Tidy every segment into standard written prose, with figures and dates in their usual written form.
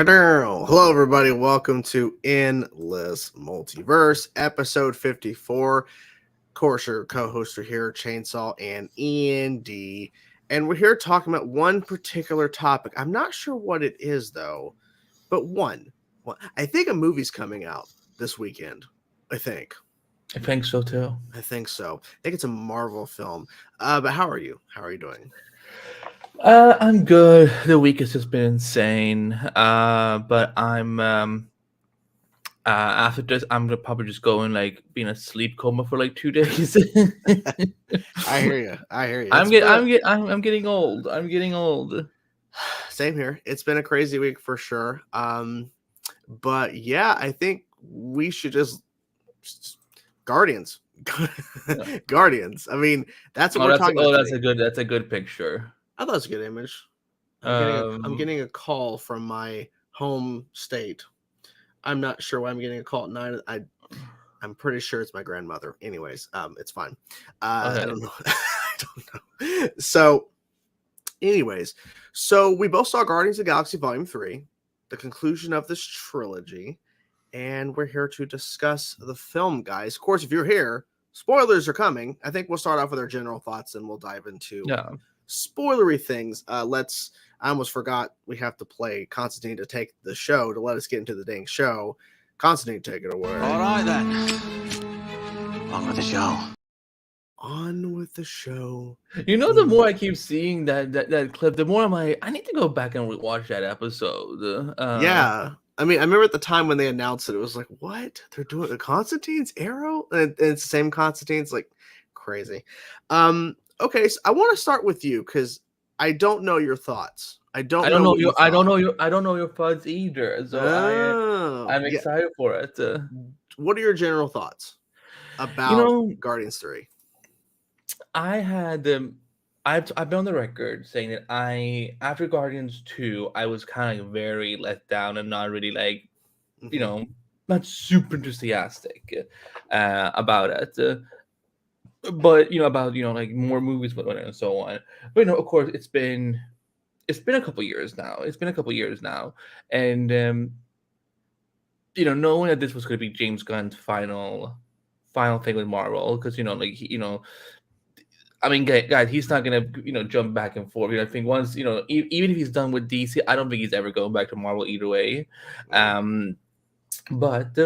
Hello, everybody. Welcome to Endless Multiverse, episode 54. Of course, your co-hosts are here, Chainsaw and END. And we're here talking about one particular topic. I'm not sure what it is, though, but one. I think a movie's coming out this weekend. I think so, too. I think it's a Marvel film. But how are you? How are you doing? I'm good. The week has just been insane. But I'm after this, I'm gonna probably just go in be in a sleep coma for 2 days. I hear you. I'm getting old. I'm getting old. Same here. It's been a crazy week for sure. But yeah, I think we should just Guardians. Guardians. I mean, that's what we're talking about. That's a good picture. I thought it was a good image. I'm getting a call from my home state. I'm not sure why I'm getting a call at 9. I'm pretty sure it's my grandmother. Anyways, it's fine. I don't know. I don't know. So, anyways, we both saw Guardians of the Galaxy Volume 3, the conclusion of this trilogy, and we're here to discuss the film, guys. Of course, if you're here, spoilers are coming. I think we'll start off with our general thoughts, and we'll dive into spoilery things. I almost forgot we have to play Constantine to take the show, to let us get into the dang show. Constantine, take it away. All right, then. On with the show. On with the show. You know, the more I keep seeing that clip, the more I'm like, I need to go back and rewatch that episode. Yeah. I mean, I remember at the time when they announced it was like, what? They're doing a Constantine's Arrow? And it's the same Constantine's, like, crazy. Okay, so I want to start with you because I don't know your thoughts. I don't know your thoughts either. So I'm excited for it. What are your general thoughts about Guardians 3? I had I've been on the record saying that after Guardians 2, I was kind of very let down and not really not super enthusiastic about it. But about more movies and so on. But of course, it's been a couple years now. And knowing that this was going to be James Gunn's final thing with Marvel, because I mean, guys, he's not gonna jump back and forth. I think once even if he's done with DC, I don't think he's ever going back to Marvel either way. But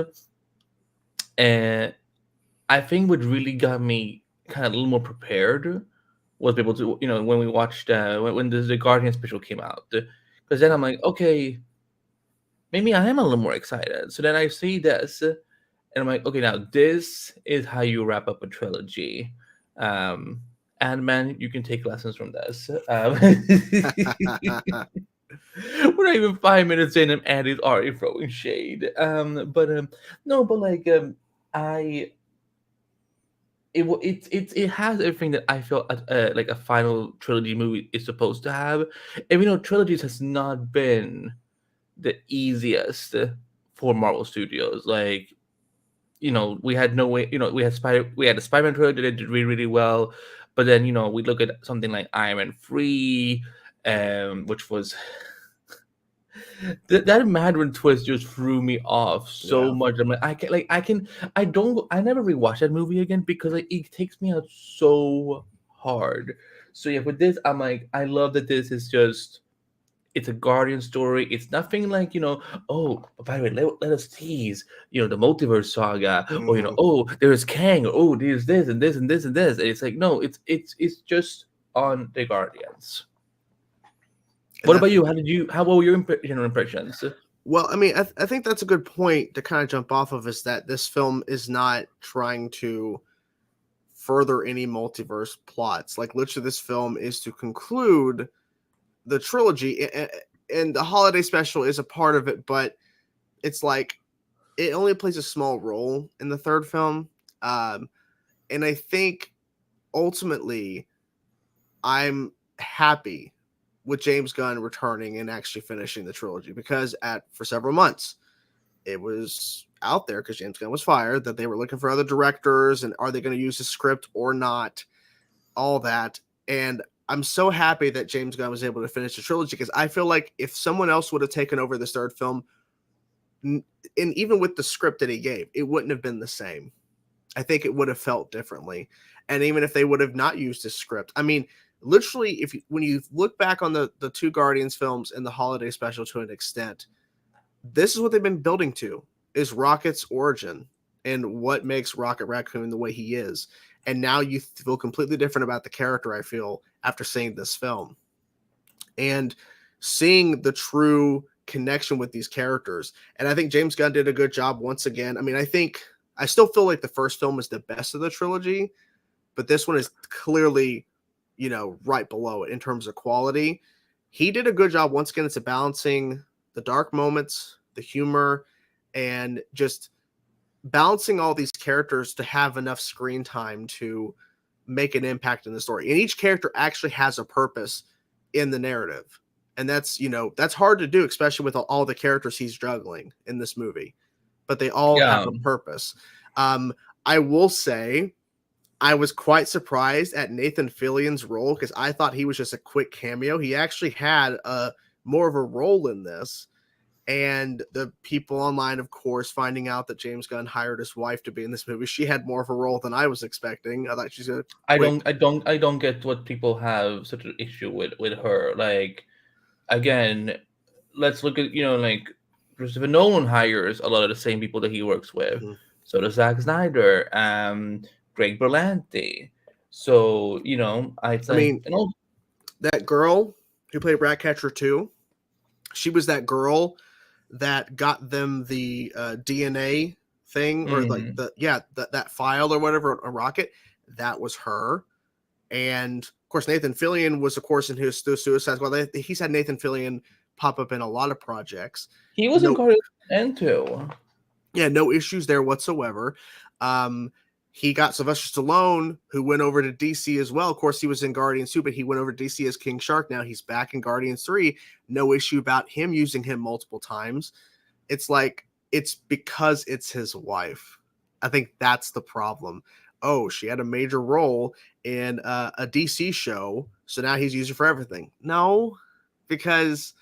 I think what really got me kind of a little more prepared was able to when we watched when the Guardian special came out, because then I'm like, okay, maybe I am a little more excited. So then I see this and I'm like, okay, now this is how you wrap up a trilogy. And man, you can take lessons from this. We're not even 5 minutes in and Andy's already throwing shade. It has everything that I feel like a final trilogy movie is supposed to have. And trilogies has not been the easiest for Marvel Studios. We had no way. We had the Spider-Man trilogy that did really, really well. But then we look at something like Iron Man 3, which was that Madman twist just threw me off so much. I'm like, I never rewatch that movie again because it takes me out so hard. So yeah, with this, I'm like, I love that this is just, it's a Guardian story. It's nothing like, oh, by the way, let us tease, the Multiverse saga, or there's Kang, or there's this and this and this and this. And it's like, no, it's just on the Guardians. What about you? What were your general impressions? Well, I mean, I think that's a good point to kind of jump off of, is that this film is not trying to further any multiverse plots. Like, literally, this film is to conclude the trilogy, and the holiday special is a part of it, but it's like it only plays a small role in the third film. And I think ultimately I'm happy with James Gunn returning and actually finishing the trilogy, because for several months it was out there, because James Gunn was fired, that they were looking for other directors and are they going to use the script or not, all that. And I'm so happy that James Gunn was able to finish the trilogy, because I feel like if someone else would have taken over this third film, and even with the script that he gave, it wouldn't have been the same. I think it would have felt differently. And even if they would have not used this script, I mean, literally, when you look back on the two Guardians films and the holiday special to an extent, this is what they've been building to, is Rocket's origin and what makes Rocket Raccoon the way he is. And now you feel completely different about the character, I feel, after seeing this film. And seeing the true connection with these characters. And I think James Gunn did a good job once again. I mean, I still feel like the first film is the best of the trilogy, but this one is clearly, right below it in terms of quality. He did a good job once again. It's balancing the dark moments, the humor, and just balancing all these characters to have enough screen time to make an impact in the story. And each character actually has a purpose in the narrative. And that's hard to do, especially with all the characters he's juggling in this movie. But they all have a purpose. I will say I was quite surprised at Nathan Fillion's role, because I thought he was just a quick cameo. He actually had more of a role in this. And the people online, of course, finding out that James Gunn hired his wife to be in this movie, she had more of a role than I was expecting. I thought she's gonna. I don't get what people have such an issue with her. Like, again, let's look at like Christopher Nolan hires a lot of the same people that he works with. Mm-hmm. So does Zack Snyder, Greg Berlanti. So I mean, that girl who played Ratcatcher 2, she was that girl that got them the DNA thing, or like that file or whatever, a Rocket. That was her. And of course, Nathan Fillion was, of course, in his Suicide Squad. He's had Nathan Fillion pop up in a lot of projects. He was in Guardians too. Yeah, no issues there whatsoever. He got Sylvester Stallone, who went over to DC as well. Of course, he was in Guardians 2, but he went over to DC as King Shark. Now he's back in Guardians 3. No issue about him using him multiple times. It's like, it's because it's his wife. I think that's the problem. Oh, she had a major role in a DC show, so now he's used her for everything. No, because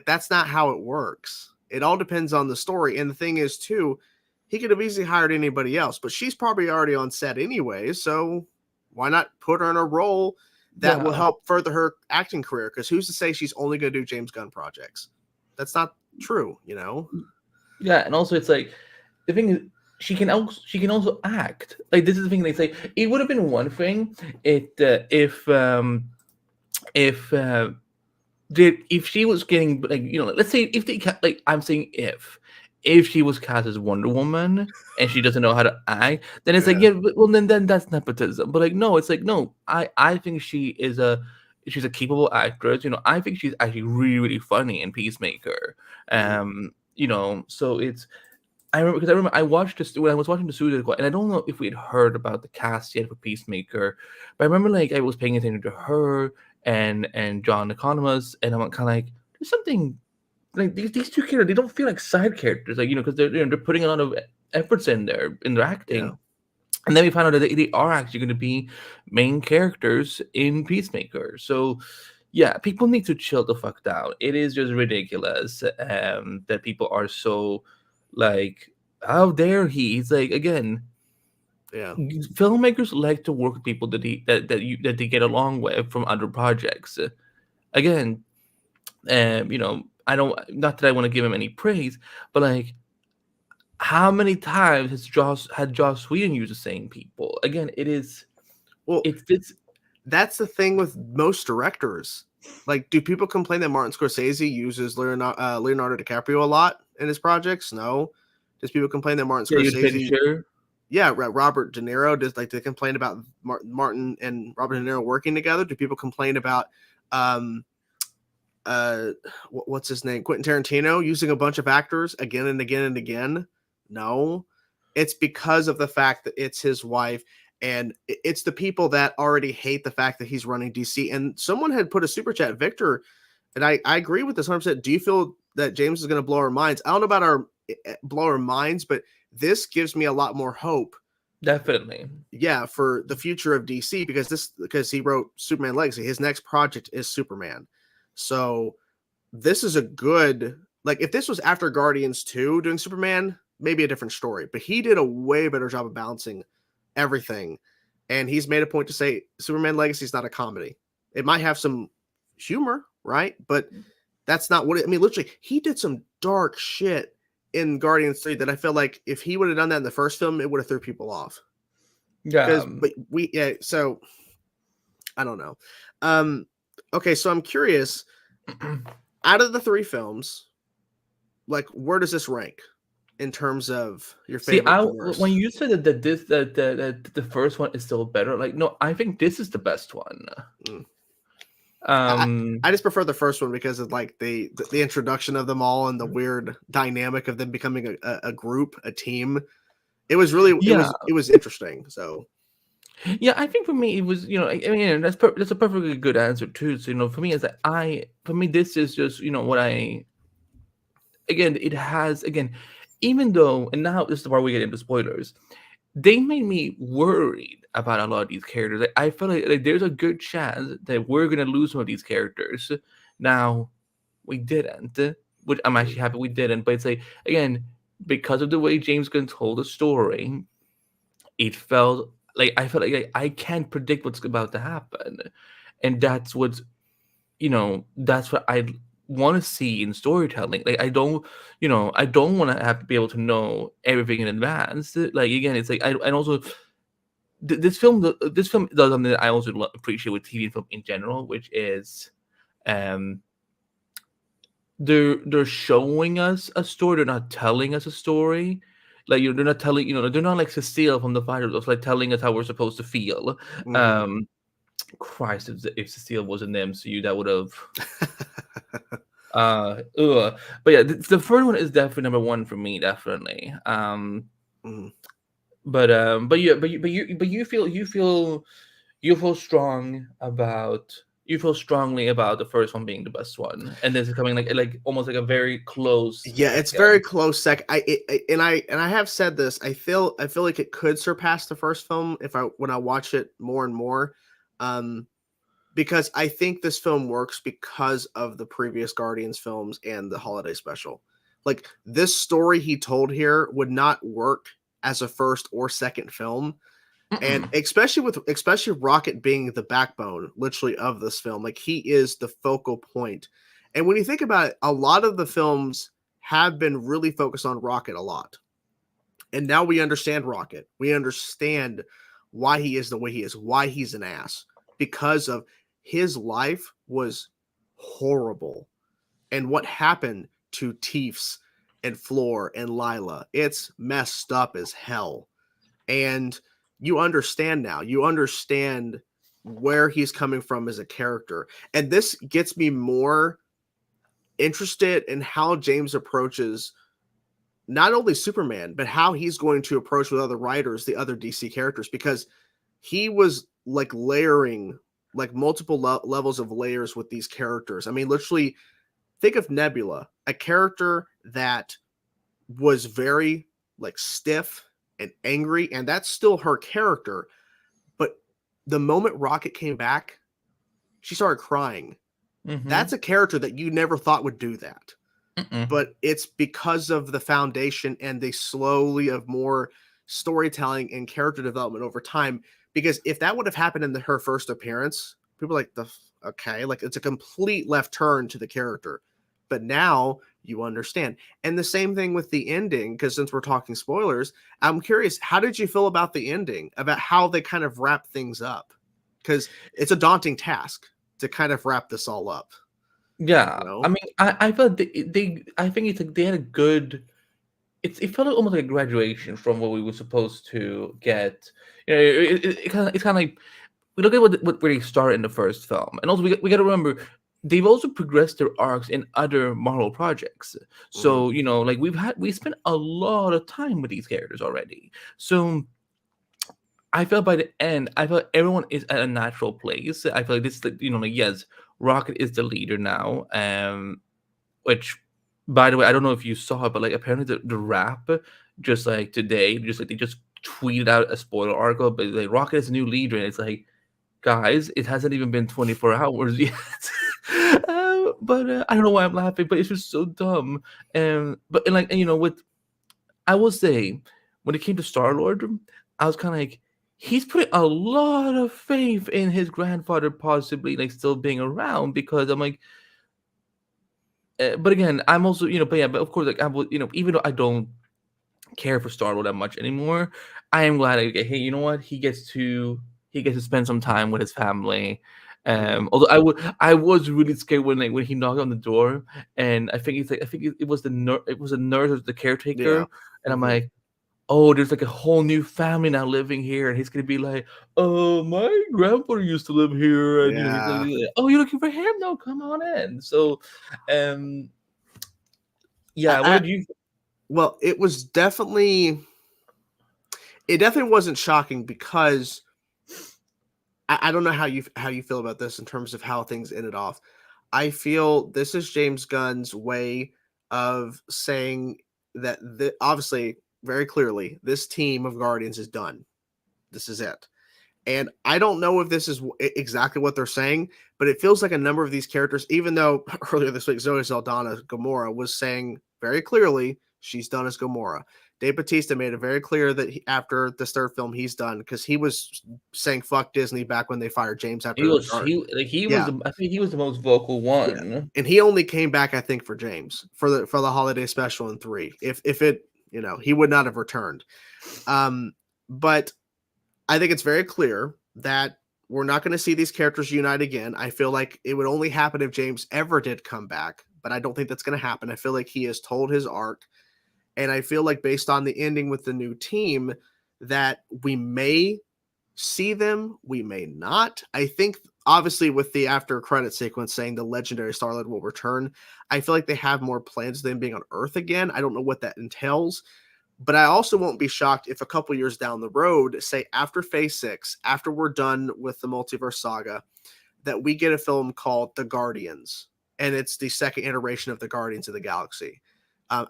that's not how it works. It all depends on the story. And the thing is, too, he could have easily hired anybody else, but she's probably already on set anyway, so why not put her in a role that will help further her acting career? Because who's to say she's only going to do James Gunn projects? That's not true, Yeah, and also it's like, the thing is, she can also act. Like, this is the thing they say. It would have been one thing if she was getting, let's say if they I'm saying if she was cast as Wonder Woman and she doesn't know how to act, then it's then that's nepotism. But no, it's no. I think she's a capable actress. I think she's actually really, really funny in Peacemaker. So it's. I remember I watched this when I was watching the Suicide Squad, and I don't know if we had heard about the cast yet for Peacemaker, but I remember I was paying attention to her and John Economos, and I'm kind of like, there's something. These two characters, they don't feel like side characters, because they're putting a lot of efforts in their acting, and then we find out that they are actually going to be main characters in Peacemaker. So, yeah, people need to chill the fuck down. It is just ridiculous that people are so how dare he? He's again, filmmakers like to work with people that they get along with from other projects. Again, I don't, not that I want to give him any praise, but how many times has Joss Whedon used the same people? Again, it is, that's the thing with most directors. Do people complain that Martin Scorsese uses Leonardo DiCaprio a lot in his projects? No. Does people complain that Martin Scorsese? Yeah, Robert De Niro, does they complain about Martin and Robert De Niro working together? Do people complain about what's his name, Quentin Tarantino, using a bunch of actors again and again and again? No, it's because of the fact that it's his wife, and it's the people that already hate the fact that he's running DC. And someone had put a super chat, Victor, and I agree with this 100%. Do you feel that James is going to blow our minds? I don't know about blow our minds, but this gives me a lot more hope Definitely. Yeah, for the future of DC, because he wrote Superman Legacy. His next project is Superman. So this is a good, like, if this was after Guardians 2 doing Superman, maybe a different story. But he did a way better job of balancing everything. And he's made a point to say Superman Legacy is not a comedy. It might have some humor, right? But that's not what it, I mean, literally, he did some dark shit in Guardians 3 that I feel like if he would have done that in the first film, it would have threw people off. Yeah. So I don't know. Okay, so I'm curious, out of the 3 films, like, where does this rank in terms of your favorite? When you said that the first one is still better, like, no, I think this is the best one. I just prefer the first one because of like the introduction of them all and the weird dynamic of them becoming a group, a team. It was really it was interesting. So yeah, I think for me it was, I mean, that's a perfectly good answer too. So for me is that this is just what again, it has, even though, and now this is the part we get into spoilers, they made me worried about a lot of these characters. I feel like there's a good chance that we're gonna lose some of these characters. Now, we didn't, which I'm actually happy we didn't. But it's like, again, because of the way James Gunn told the story, it felt like I can't predict what's about to happen, and that's what I want to see in storytelling. Like, I don't want to have to be able to know everything in advance. Like, again, it's like and also this film does something that I also appreciate with TV and film in general, which is they're showing us a story, they're not telling us a story. Like, they're not telling, they're not like Cecile from the Fighter, it's like telling us how we're supposed to feel. Christ, if Cecile was in the MCU, that would have but yeah, the first one is definitely number one for me, definitely. But you feel strongly about the first one being the best one, and this is coming like almost like a very close. Yeah, it's very close second. I have said this. I feel like it could surpass the first film when I watch it more and more, because I think this film works because of the previous Guardians films and the holiday special. Like, this story he told here would not work as a first or second film. And especially Rocket being the backbone, literally, of this film. Like, he is the focal point. And when you think about it, a lot of the films have been really focused on Rocket a lot. And now we understand Rocket. We understand why he is the way he is, why he's an ass. Because of his life was horrible. And what happened to Teefs and Floor and Lylla, it's messed up as hell. And you understand now. You understand where he's coming from as a character. And this gets me more interested in how James approaches not only Superman, but how he's going to approach with other writers, the other DC characters, because he was like layering like multiple levels of layers with these characters. I mean, literally, think of Nebula, a character that was very like stiff and angry, and that's still her character. But the moment Rocket came back, she started crying. That's a character that you never thought would do that. But it's because of the foundation and the slowly of more storytelling and character development over time. Because if that would have happened in her first appearance, people are like, okay, like, it's a complete left turn to the character. But now you understand. And the same thing with the ending, because since we're talking spoilers, I'm curious, how did you feel about the ending, about how they kind of wrap things up? Because it's a daunting task to kind of wrap this all up. Yeah, I mean, I felt I think it's like they had a good. It felt almost like a graduation from what we were supposed to get. It's kind of like we look at where they start in the first film, and also we got to remember they've also progressed their arcs in other Marvel projects. So like we spent a lot of time with these characters already. So I felt by the end, I felt everyone is at a natural place. I feel like this, like, yes, Rocket is the leader now. Which, by the way, I don't know if you saw it, but like apparently the rap, just like today, just like they just tweeted out a spoiler article, but like Rocket is a new leader, and it's like, guys, it hasn't even been 24 hours yet. But I don't know why I'm laughing, but it's just so dumb. And you know, with I will say, when it came to Star-Lord, I was kind of like, he's putting a lot of faith in his grandfather possibly like still being around, because I'm like, but again, I'm also, you know, but of course, like I will, you know, even though I don't care for Star-Lord that much anymore, I am glad hey, you know what, he gets to spend some time with his family. Although I was really scared when he knocked on the door, and I think it was the nurse or the caretaker, and I'm like, oh, there's like a whole new family now living here, and he's gonna be like, oh, my grandfather used to live here, and you know, he's like, oh, you're looking for him? No, come on in. So, yeah, what did you? Well, it definitely wasn't shocking, because I don't know how you feel about this in terms of how things ended off. I feel this is James Gunn's way of saying that obviously, very clearly, this team of Guardians is done. This is it. And I don't know if this is exactly what they're saying, but it feels like a number of these characters, even though earlier this week Zoe Saldana, Gamora, was saying very clearly she's done as Gamora. Dave Bautista made it very clear that after this third film, he's done, because he was saying fuck Disney back when they fired James after I think he was the most vocal one. Yeah. And he only came back, I think, for James for the holiday special in 3. If it, you know, he would not have returned. But I think it's very clear that we're not going to see these characters unite again. I feel like it would only happen if James ever did come back, but I don't think that's going to happen. I feel like he has told his arc, and I feel like based on the ending with the new team that we may see them, we may not. I think obviously with the after credit sequence saying the legendary Star-Lord will return, I feel like they have more plans than being on Earth again. I don't know what that entails, but I also won't be shocked if a couple years down the road, say after Phase 6, after we're done with the multiverse saga, that we get a film called The Guardians, and it's the second iteration of the Guardians of the Galaxy.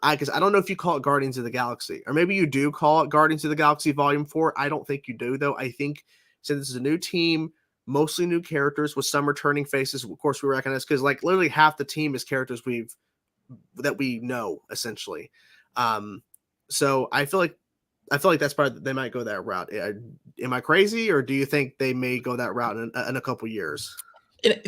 Because I don't know if you call it Guardians of the Galaxy, or maybe you do call it Guardians of the Galaxy Volume 4. I don't think you do, though. I think since this is a new team, mostly new characters with some returning faces, of course, we recognize, because like literally half the team is characters that we know, essentially. So I feel like that's probably, they might go that route. Am I crazy, or do you think they may go that route in a couple years?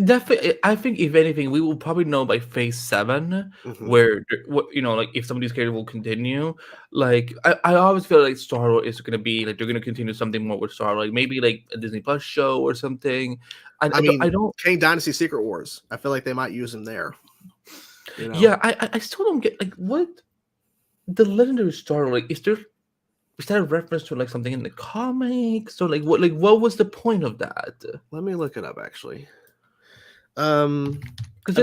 Definitely, I think if anything, we will probably know by Phase 7 where, you know, like if some of these characters will continue. Like I always feel like Star-Lord is going to be like they're going to continue something more with Star-Lord, like maybe like a Disney Plus show or something. I don't Kang Dynasty Secret Wars. I feel like they might use him there. You know? Yeah, I still don't get like what the legendary Star-Lord, like is that a reference to like something in the comics, or like what was the point of that? Let me look it up actually. Because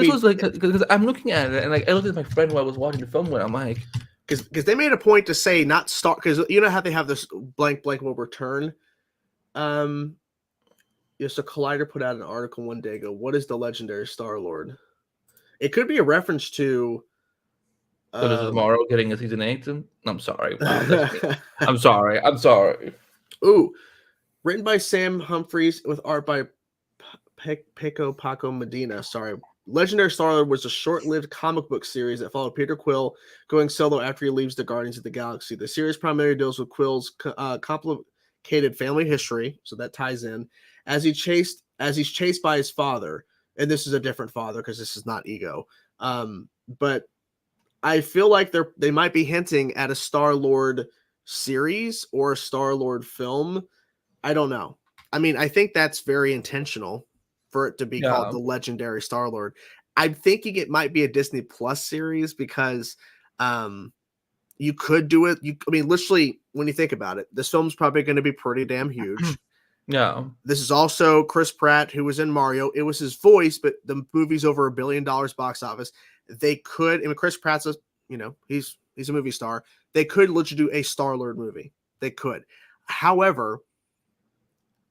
I'm looking at it, and like I looked at my friend while I was watching the film when I'm like, because they made a point to say not Star, because you know how they have this blank will return. Yes, so Collider put out an article one day ago. What is the legendary Star-Lord? It could be a reference to. So this is tomorrow getting a season 8. I'm sorry. Wow, I'm sorry. Ooh, written by Sam Humphries with art by Paco Medina. Sorry. Legendary Star-Lord was a short-lived comic book series that followed Peter Quill going solo after he leaves the Guardians of the Galaxy. The series primarily deals with Quill's complicated family history, so that ties in, as he's chased by his father, and this is a different father because this is not Ego. But I feel like they might be hinting at a Star-Lord series or a Star-Lord film. I don't know. I mean, I think that's very intentional for it to be called the legendary Star-Lord. I'm thinking it might be a Disney Plus series because you could do it. I mean, literally, when you think about it, this film's probably going to be pretty damn huge. Yeah. This is also Chris Pratt, who was in Mario. It was his voice, but the movie's over $1 billion box office. They could, I mean, Chris Pratt's he's a movie star. They could literally do a Star-Lord movie. They could. However,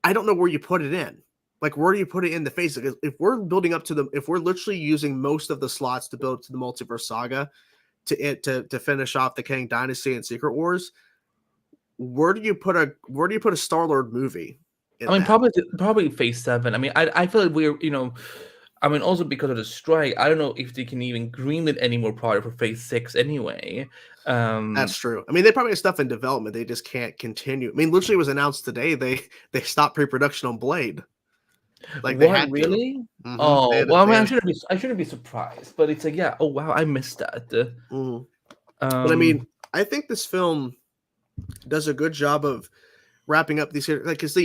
I don't know where you put it in. Like, where do you put it in the phase? Like, if we're building up to if we're literally using most of the slots to build up to the multiverse saga to finish off the Kang Dynasty and Secret Wars, where do you put a Star-Lord movie? I mean, probably Phase 7. I mean, I feel like we're, I mean, also because of the strike, I don't know if they can even greenlit any more product for Phase 6 anyway. That's true. I mean, they probably have stuff in development. They just can't continue. I mean, literally was announced today. They stopped pre-production on Blade. Like, they had really? To. Oh, well, I mean, I shouldn't be surprised, but it's like, yeah, oh wow, I missed that. But I mean, I think this film does a good job of wrapping up these characters. Like, cause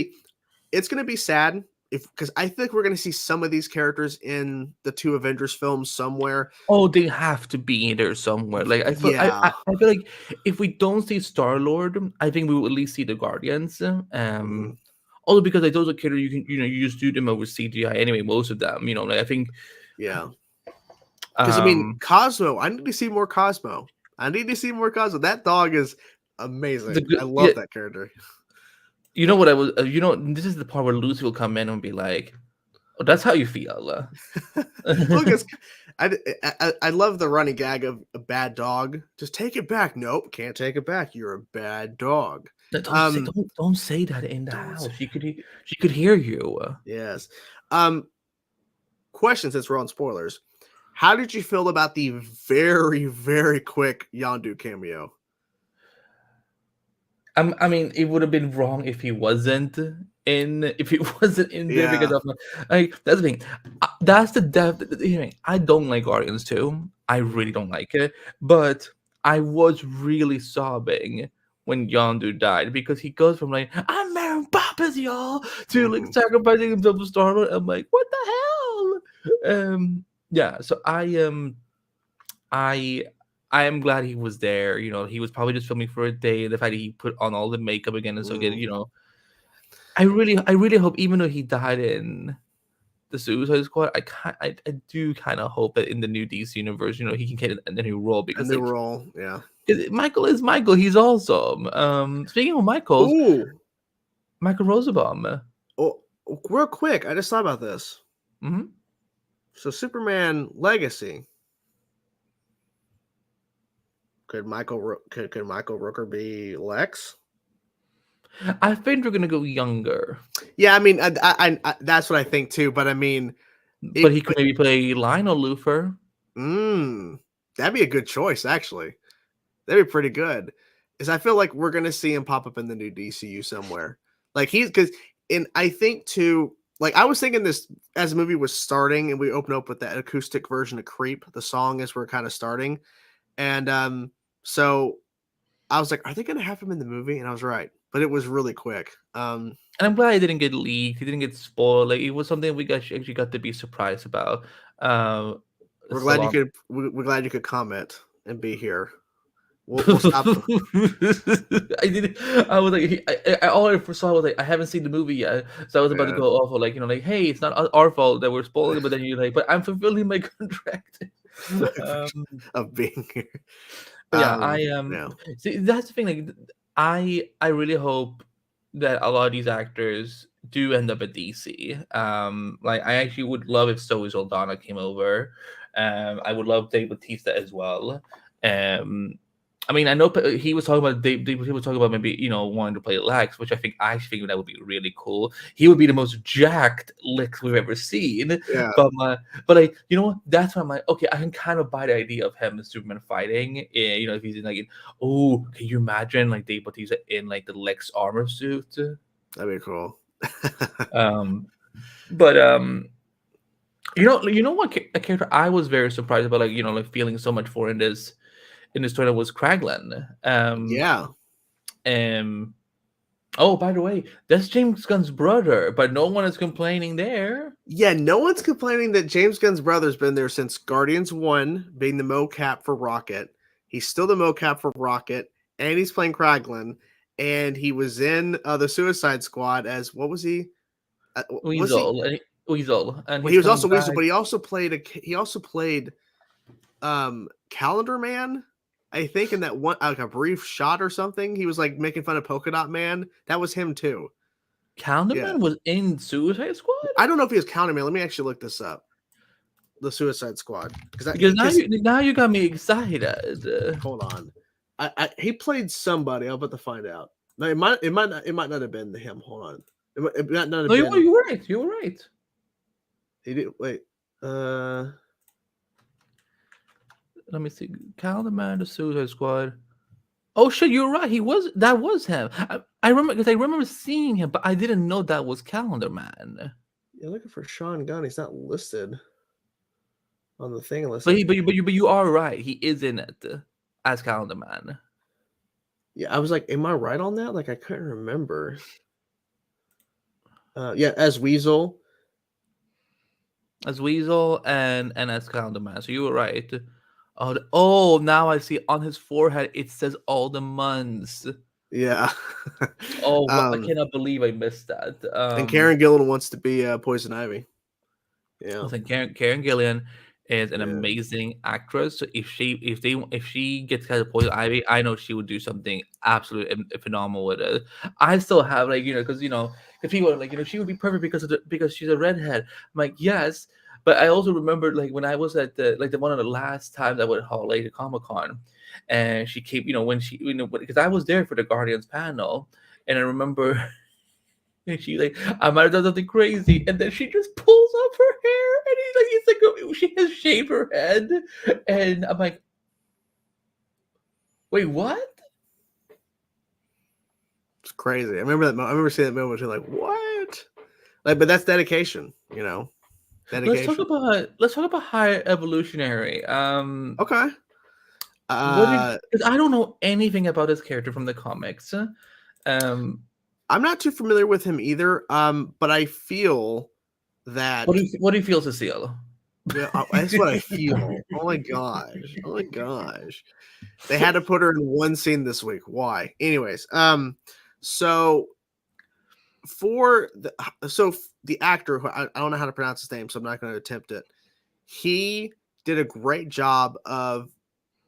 it's gonna be sad because I think we're gonna see some of these characters in the 2 Avengers films somewhere. Oh, they have to be there somewhere. Like I feel like if we don't see Star-Lord, I think we will at least see the Guardians. Also because like those are characters you can you just do them over CGI anyway. Most of them, like I think. Yeah. Because I mean, Cosmo. I need to see more Cosmo. That dog is amazing. I love that character. You know what I was? This is the part where Lucy will come in and be like, "Oh, that's how you feel." Look, I love the running gag of a bad dog. Just take it back. Nope, can't take it back. You're a bad dog. Don't say that in the house. She could hear you. Yes. Question, since we're on spoilers. How did you feel about the very, very quick Yondu cameo? I mean, it would have been wrong if he wasn't in there because of like that's the thing. That's the depth. I don't like Guardians 2. I really don't like it, but I was really sobbing when Yondu died because he goes from like I'm marrying Papas, y'all, to like sacrificing himself to Star-Lord. I'm like, what the hell? Yeah. So I am glad he was there. He was probably just filming for a day. The fact that he put on all the makeup again and so again, I really hope, even though he died in the Suicide Squad, I do kind of hope that in the new DC universe, he can get a new role because yeah. Michael is Michael. He's awesome. Speaking of Michael Rosenbaum. Oh, real quick, I just thought about this. Mm-hmm. So Superman Legacy. Could Michael Rooker be Lex? I think we're gonna go younger. Yeah, I mean, I that's what I think too. But I mean, but he could maybe play Lionel Luthor. That'd be a good choice, actually. That'd be pretty good. Because I feel like we're gonna see him pop up in the new DCU somewhere. Like I think too. Like I was thinking this as the movie was starting, and we open up with that acoustic version of "Creep," the song as we're kind of starting, and so I was like, "Are they gonna have him in the movie?" And I was right, but it was really quick. And I'm glad it didn't get leaked. It didn't get spoiled. Like it was something we actually got to be surprised about. We're glad you could comment and be here. We'll stop. I was like, I all I saw was like, I haven't seen the movie yet, so I was about to go off like hey, it's not our fault that we're spoiling, but then you're like, but I'm fulfilling my contract of being here. But yeah, I am. See, that's the thing. Like, I really hope that a lot of these actors do end up at DC. Like I actually would love if Zoe Saldana came over. I would love Dave Bautista as well. I mean, I know he was talking about he was talking about maybe wanting to play Lex, which I think that would be really cool. He would be the most jacked Lex we've ever seen. Yeah. But like that's why I'm like, okay, I can kind of buy the idea of him and Superman fighting. If he's in like, can you imagine like Dave Bautista in like the Lex armor suit? That'd be cool. But what a character I was very surprised about, like feeling so much for in this story was Kraglin. Yeah. Oh, by the way, that's James Gunn's brother, but no one is complaining there. Yeah, no one's complaining that James Gunn's brother's been there since Guardians 1, being the mocap for Rocket. He's still the mocap for Rocket, and he's playing Kraglin, and he was in the Suicide Squad as, what was he? Weasel. And he was also Weasel, but he also played Calendar Man. I think in that one, like a brief shot or something, he was like making fun of Polka Dot Man. That was him too. Calendar Man was in Suicide Squad? I don't know if he was Calendar Man. Let me actually look this up. The Suicide Squad. Because now you got me excited. Hold on. He played somebody. I'm about to find out. No, it might not have been him. Hold on. It might not have No, been. you were right. You were right. He did. Wait. Let me see. Calendar Man, the Suicide Squad. Oh shit, you're right. That was him. I remember because I remember seeing him, but I didn't know that was Calendar Man. You're looking for Sean Gunn. He's not listed on the thing. But you are right. He is in it as Calendar Man. Yeah, I was like, am I right on that? Like, I couldn't remember. Yeah, as Weasel. As Weasel and as Calendar Man. So you were right. Oh, now I see on his forehead it says all the months. Yeah. Oh, I cannot believe I missed that. And Karen Gillan wants to be Poison Ivy. Yeah. Listen, Karen Gillan is an amazing actress. So if she gets kind of Poison Ivy, I know she would do something absolutely phenomenal with it. I still have because people are like she would be perfect because she's a redhead. I'm like, yes, but I also remember when I was at the one of the last times I went to Comic-Con, and she came when she because I was there for the Guardians panel, and I remember. And she I might have done something crazy, and then she just pulls up her hair, and she has shaved her head, and I'm like, wait, what? It's crazy. I remember that. I remember seeing that moment. You're like, what? But that's dedication. Dedication. Let's talk about High Evolutionary. Okay. Because I don't know anything about this character from the comics. I'm not too familiar with him either. But I feel that. What do you feel, Cecile? Yeah, that's what I feel. Oh my gosh. They had to put her in one scene this week. Why? Anyways, so the actor who I don't know how to pronounce his name, so I'm not going to attempt it. He did a great job of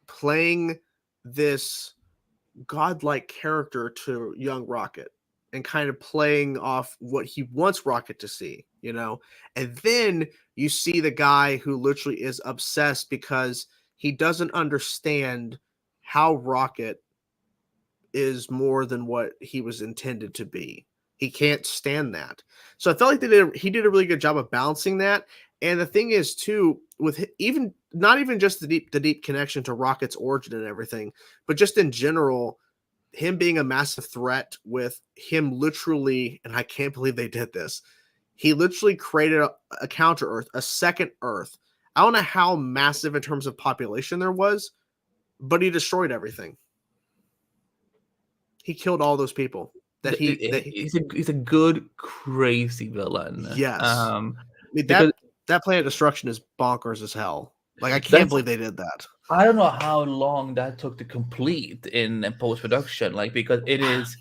playing this godlike character to young Rocket and kind of playing off what he wants Rocket to see, and then you see the guy who literally is obsessed because he doesn't understand how Rocket is more than what he was intended to be. He can't stand that. So I felt like he did a really good job of balancing that. And the thing is too, with not even just the deep connection to Rocket's origin and everything, but just in general, him being a massive threat with him literally, and I can't believe they did this. He literally created a counter Earth, a second Earth. I don't know how massive in terms of population there was, but he destroyed everything. He killed all those people. He's a good, crazy villain. Yes. Because that plan of destruction is bonkers as hell. I can't believe they did that. I don't know how long that took to complete in post-production, because it is.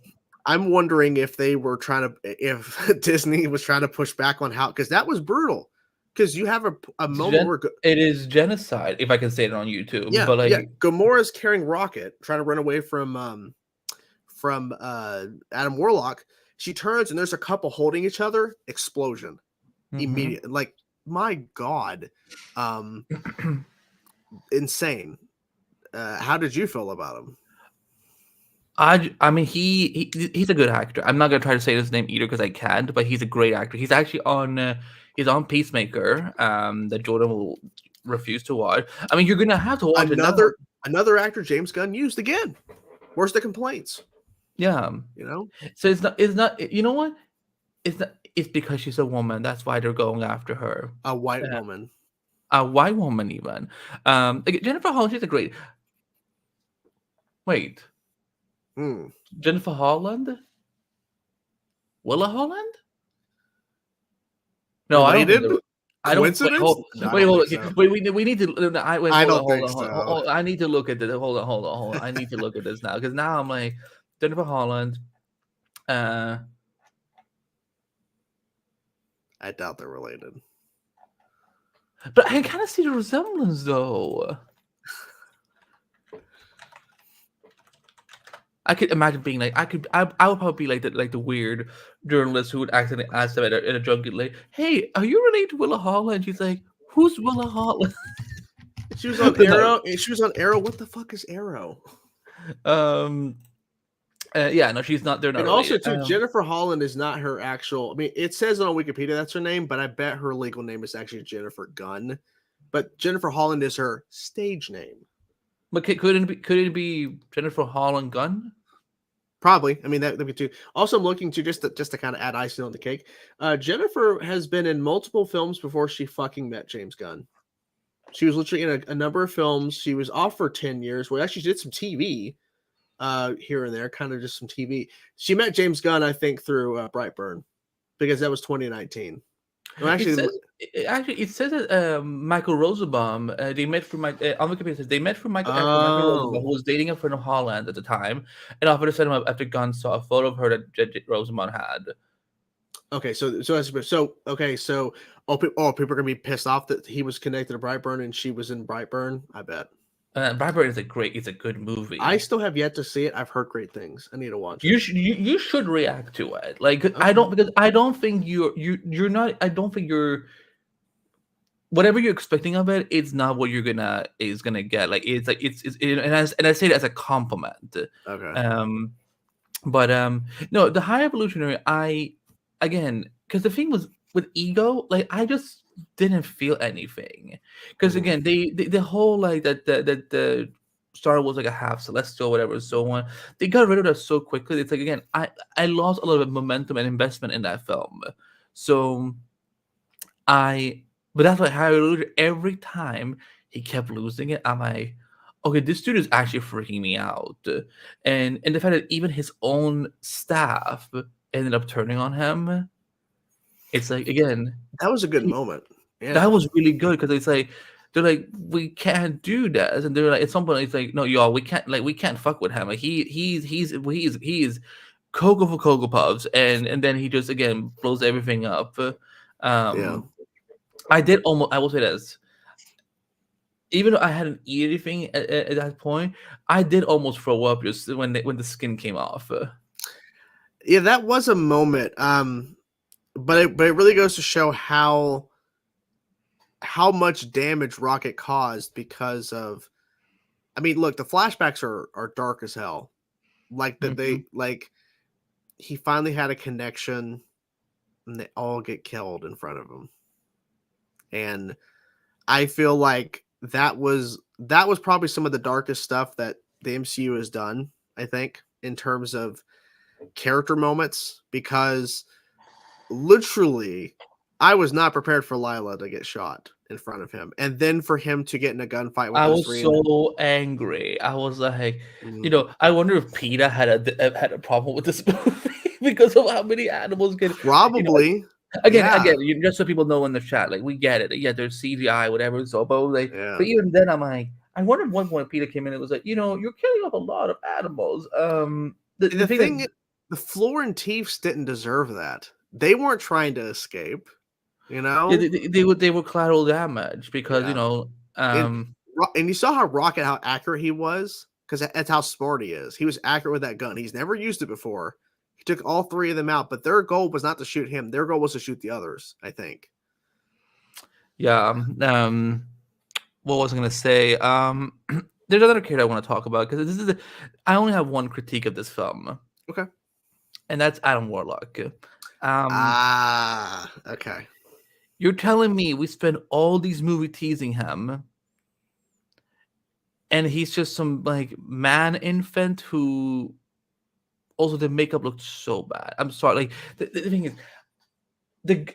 I'm wondering if if Disney was trying to push back on how, because that was brutal. Because you have a moment where it is genocide, if I can say it on YouTube. Yeah, but Gamora's carrying Rocket, trying to run away from Adam Warlock. She turns and there's a couple holding each other. Explosion, immediate. My God, insane. How did you feel about him? I mean, he's a good actor. I'm not gonna try to say his name either because I can't. But he's a great actor. He's actually on Peacemaker. That Jordan will refuse to watch. I mean, you're gonna have to watch another actor James Gunn used again. Where's the complaints? Yeah, So it's not. You know what? It's not. It's because she's a woman. That's why they're going after her. A white woman. A white woman, even. Jennifer Holland. She's a great. Wait. Jennifer Holland? Willa Holland? No, related? I don't. Coincidence? Wait, we need to. I don't think so. Hold on. I need to look at this. Hold on. I need to look at this now because now I'm like Jennifer Holland. I doubt they're related. But I kind of see the resemblance though. I could imagine being I would probably be like the weird journalist who would accidentally ask them at a junket, hey, are you related to Willa Holland? She's like, who's Willa Holland? She was on Arrow. She was on Arrow. What the fuck is Arrow? Yeah, no, she's not. They're not. And related. also, too, Jennifer Holland is not her actual. I mean, it says on Wikipedia that's her name, but I bet her legal name is actually Jennifer Gunn. But Jennifer Holland is her stage name. But could it be Jennifer Holland Gunn? Probably. I mean, that'd be too. Also, I'm looking to just to kind of add icing on the cake. Jennifer has been in multiple films before she fucking met James Gunn. She was literally in a number of films. She was off for 10 years. Well, actually, she did some TV here and there, kind of just some TV. She met James Gunn, I think, through Brightburn, because that was 2019. Well, it says that Michael Rosenbaum, they met from on Wikipedia. It says they met from Michael Rosenbaum, who was dating a friend of Holland at the time, and offered to set him up after Gunn saw a photo of her that Rosenbaum had. Okay, so people are gonna be pissed off that he was connected to Brightburn and she was in Brightburn. I bet. Brightburn is a good movie. I still have yet to see it. I've heard great things. I need to watch it. You should react to it. Like, okay. I don't think you're not. I don't think you're. Whatever you're expecting of it, it's not what you're gonna get. Like, it's and I say that as a compliment. Okay. No, the High Evolutionary. Because the thing was with Ego, like, I just didn't feel anything. Because again, the whole like that the Star was like a half celestial, whatever, so on. They got rid of that so quickly. It's like, again, I lost a little bit of momentum and investment in that film. So but that's like how every time he kept losing it, I'm like, okay, this dude is actually freaking me out. And the fact that even his own staff ended up turning on him, it's like, again, that was a good moment. Yeah. That was really good, because it's like, they're like, we can't do that, and they're like, at some point, it's like, no, y'all, we can't fuck with him. Like, he's Cocoa for Cocoa Puffs, and then he just, again, blows everything up. Yeah. I will say this. Even though I hadn't eaten anything at that point, I did almost throw up just when the skin came off. Yeah, that was a moment. But it really goes to show how much damage Rocket caused because of. I mean, look, the flashbacks are dark as hell. Like that, he finally had a connection, and they all get killed in front of him. And I feel like that was probably some of the darkest stuff that the MCU has done, I think, in terms of character moments, because literally I was not prepared for Lylla to get shot in front of him, and then for him to get in a gunfight with I was so angry. I was like, I wonder if PETA had a problem with this movie because of how many animals get probably. Again, just so people know in the chat, like, we get it. Yeah, there's CGI, whatever. So, but even then, I'm like, I wonder if one point PETA came in and was like, you're killing off a lot of animals. The thing is, the Floor and Teefs didn't deserve that. They weren't trying to escape. Yeah, they were collateral damage because and you saw how accurate he was, because that's how smart he is. He was accurate with that gun. He's never used it before. He took all three of them out, but their goal was not to shoot him. Their goal was to shoot the others, I think. Yeah. What was I going to say? There's another character I want to talk about, because I only have one critique of this film. Okay. And that's Adam Warlock. Okay. You're telling me we spent all these movies teasing him, and he's just some like man infant who also the makeup looked so bad. I'm sorry. Like the thing is,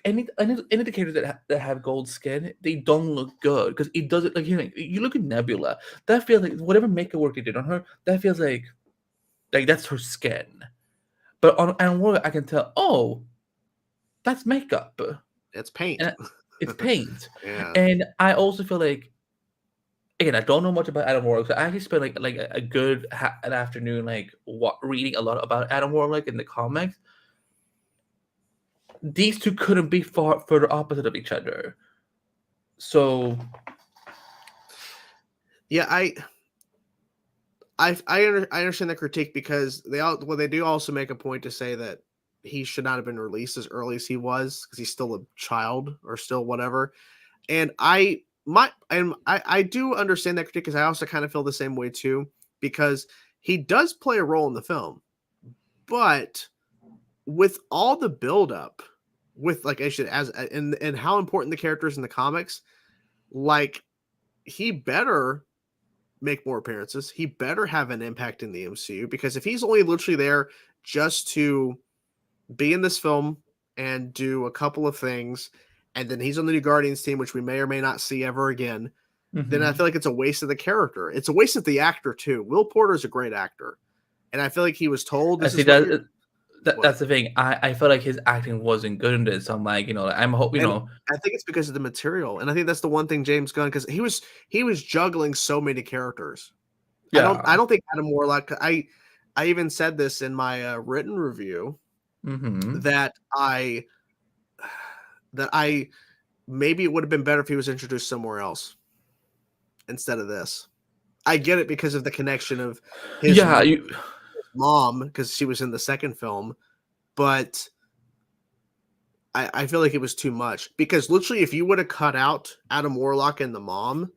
any of the characters that have gold skin, they don't look good, because it doesn't, like, you look at Nebula, that feels like whatever makeup work they did on her, that feels like that's her skin. But on Adam Warlock, I can tell, oh, that's makeup. It's paint. It's paint. Yeah. And I also feel like, again, I don't know much about Adam Warlock, so I actually spent like a good an afternoon reading a lot about Adam Warlock in the comics. These two couldn't be further opposite of each other. So, yeah, I understand the critique, because they do also make a point to say that he should not have been released as early as he was, because he's still a child or still whatever. And I do understand that critique, because I also kind of feel the same way too, because he does play a role in the film, But with all the buildup, with like I should and how important the character is in the comics, like he better make more appearances. He better have an impact in the MCU, because if he's only literally there just to be in this film and do a couple of things, and then he's on the new Guardians team, which we may or may not see ever again, then I feel like it's a waste of the character. It's a waste of the actor too. Will Porter is a great actor, and I feel like he was told this that's the thing. I felt like his acting wasn't good in this. I'm like, I'm hoping, I think it's because of the material, and I think that's the one thing James Gunn, because he was juggling so many characters. Yeah. I don't think Adam Warlock. I even said this in my written review that I maybe it would have been better if he was introduced somewhere else instead of this. I get it because of the connection of his mom, because she was in the second film, but I feel like it was too much, because literally if you would have cut out Adam Warlock and the mom,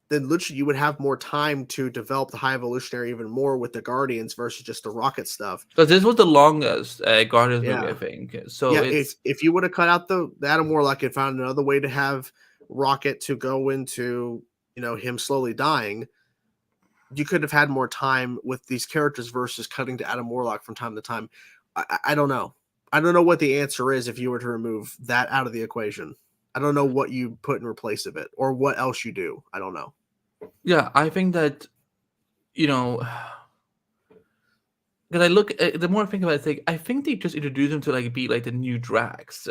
then literally you would have more time to develop the High Evolutionary even more with the Guardians versus just the Rocket stuff. Because this was the longest Guardians movie, I think. So if you would have cut out the Adam Warlock and found another way to have Rocket to go into, him slowly dying, you could have had more time with these characters versus cutting to Adam Warlock from time to time. I don't know. I don't know what the answer is if you were to remove that out of the equation. I don't know what you put in replace of it or what else you do. I don't know. Yeah, I think that, because I look, the more I think about it, I think they just introduced him to be like the new Drax.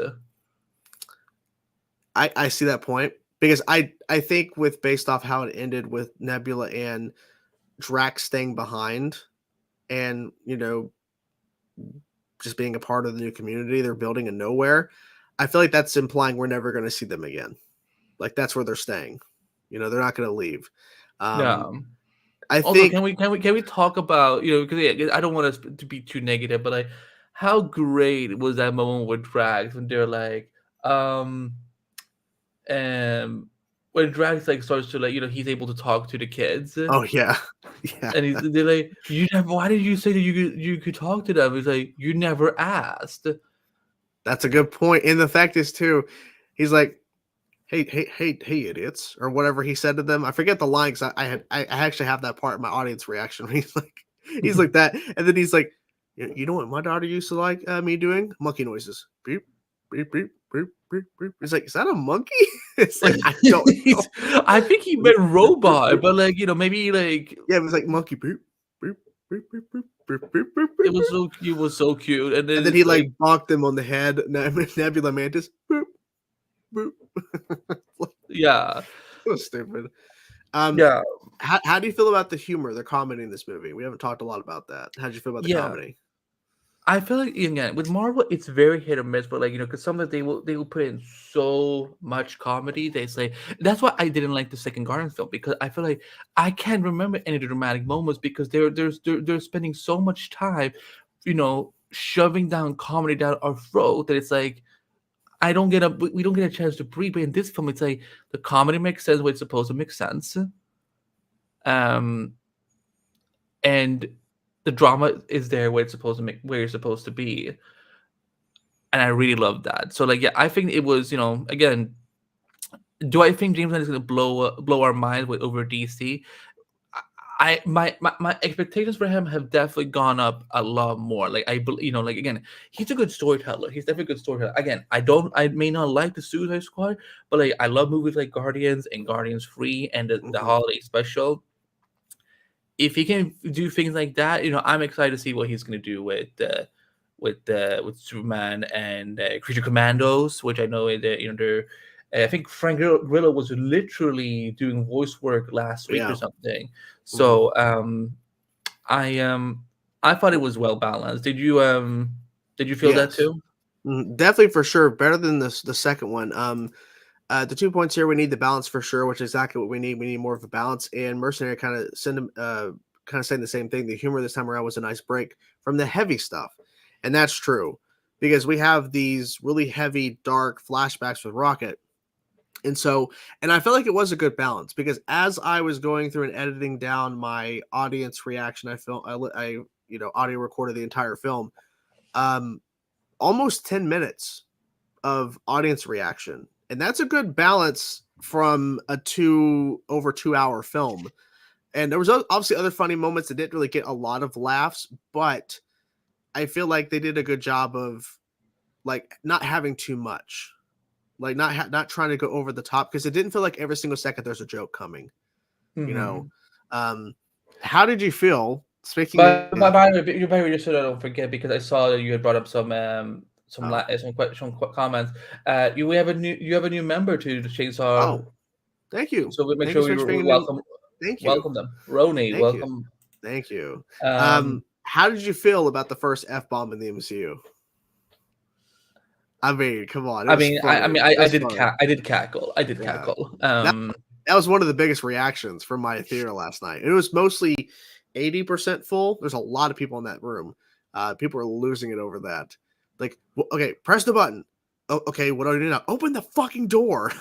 I see that point, because I think based off how it ended with Nebula and Drax staying behind and, just being a part of the new community they're building in nowhere, I feel like that's implying we're never going to see them again. Like that's where they're staying. They're not going to leave. I also, think. Can we talk about because I don't want us to be too negative, but how great was that moment with Drax when they're like, when Drax starts to he's able to talk to the kids. Oh yeah, and they're like, why did you say that you could talk to them? He's like, you never asked. That's a good point. And the fact is too, he's like, hey, idiots, or whatever he said to them. I forget the line, because I actually have that part in my audience reaction. He's like that, and then he's like, you know what my daughter used to like me doing? Monkey noises. Beep, beep, beep, beep, beep, beep. He's like, is that a monkey? It's like, I don't know. I think he meant robot, but maybe yeah, it was like monkey beep, beep, beep, beep, beep. It was so cute, and then he bonked them on the head. Nebula Mantis. Boop, boop. Yeah, so stupid. Yeah. How do you feel about the humor, the comedy in this movie? We haven't talked a lot about that. How do you feel about the comedy? I feel like, again, with Marvel, it's very hit or miss, but because sometimes they will put in so much comedy. They say that's why I didn't like the second Guardians film, because I feel like I can't remember any of the dramatic moments, because they're spending so much time, shoving down comedy down our throat, that it's like we don't get a chance to breathe. But in this film, it's like the comedy makes sense where it's supposed to make sense, and the drama is there where it's supposed to where you're supposed to be, and I really love that. So I think it was, again, do I think James Gunn is going to blow our minds over DC? My expectations for him have definitely gone up a lot more. Again, he's a good storyteller. He's definitely a good storyteller. Again, I may not like the Suicide Squad, but I love movies like Guardians and Guardians 3 and the holiday special. If he can do things like that, I'm excited to see what he's going to do with Superman and Creature Commandos, which I know they're. I think Frank Grillo was literally doing voice work last week or something. So I thought it was well balanced. Did you feel that too? Definitely, for sure, better than the second one. The 2 points here, we need the balance for sure, which is exactly what we need. We need more of a balance. And Mercenary kind of saying the same thing. The humor this time around was a nice break from the heavy stuff. And that's true, because we have these really heavy, dark flashbacks with Rocket. And I felt like it was a good balance, because as I was going through and editing down my audience reaction, I audio recorded the entire film. Almost 10 minutes of audience reaction, and that's a good balance from a over 2 hour film. And there was obviously other funny moments that didn't really get a lot of laughs, but I feel like they did a good job of like not having too much, like not trying to go over the top, because it didn't feel like every single second there's a joke coming. How did you feel? Speaking by the way, you better just so I don't forget, because I saw that you had brought up some comments. You have a new member to the Chainsaw. Oh, thank you. So we make sure we welcome. Thank you. Welcome them, Roni. Welcome. Thank you. How did you feel about the first F-bomb in the MCU? I mean, come on. I did cackle. That was one of the biggest reactions from my theater last night. It was mostly 80% full. There's a lot of people in that room. People are losing it over that. Like, okay, press the button. Oh, okay, what do I do now? Open the fucking door.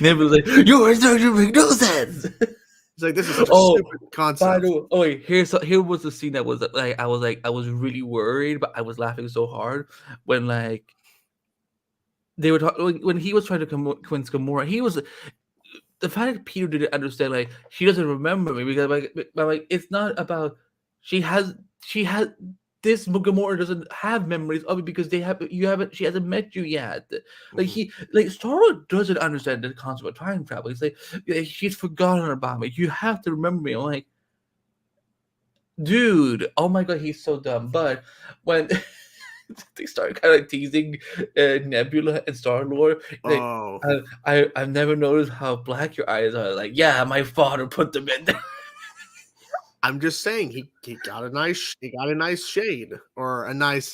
Nebula's like, your instruction make no sense. It's like, this is such a stupid concept. Here was the scene that was like, I was really worried, but I was laughing so hard when like they were talking, when he was trying to convince Gamora. He was, the fact that Peter didn't understand, like, she doesn't remember me, because like it's not about she has this Gamora doesn't have memories of it, because she hasn't met you yet. Like Star-Lord doesn't understand the concept of time travel. It's like she's forgotten about me. You have to remember me. I'm like, dude, oh my god, he's so dumb. But when they start kind of teasing Nebula and Star-Lord, like, I've never noticed how black your eyes are. Like, yeah, my father put them in there. I'm just saying he got a nice shade or a nice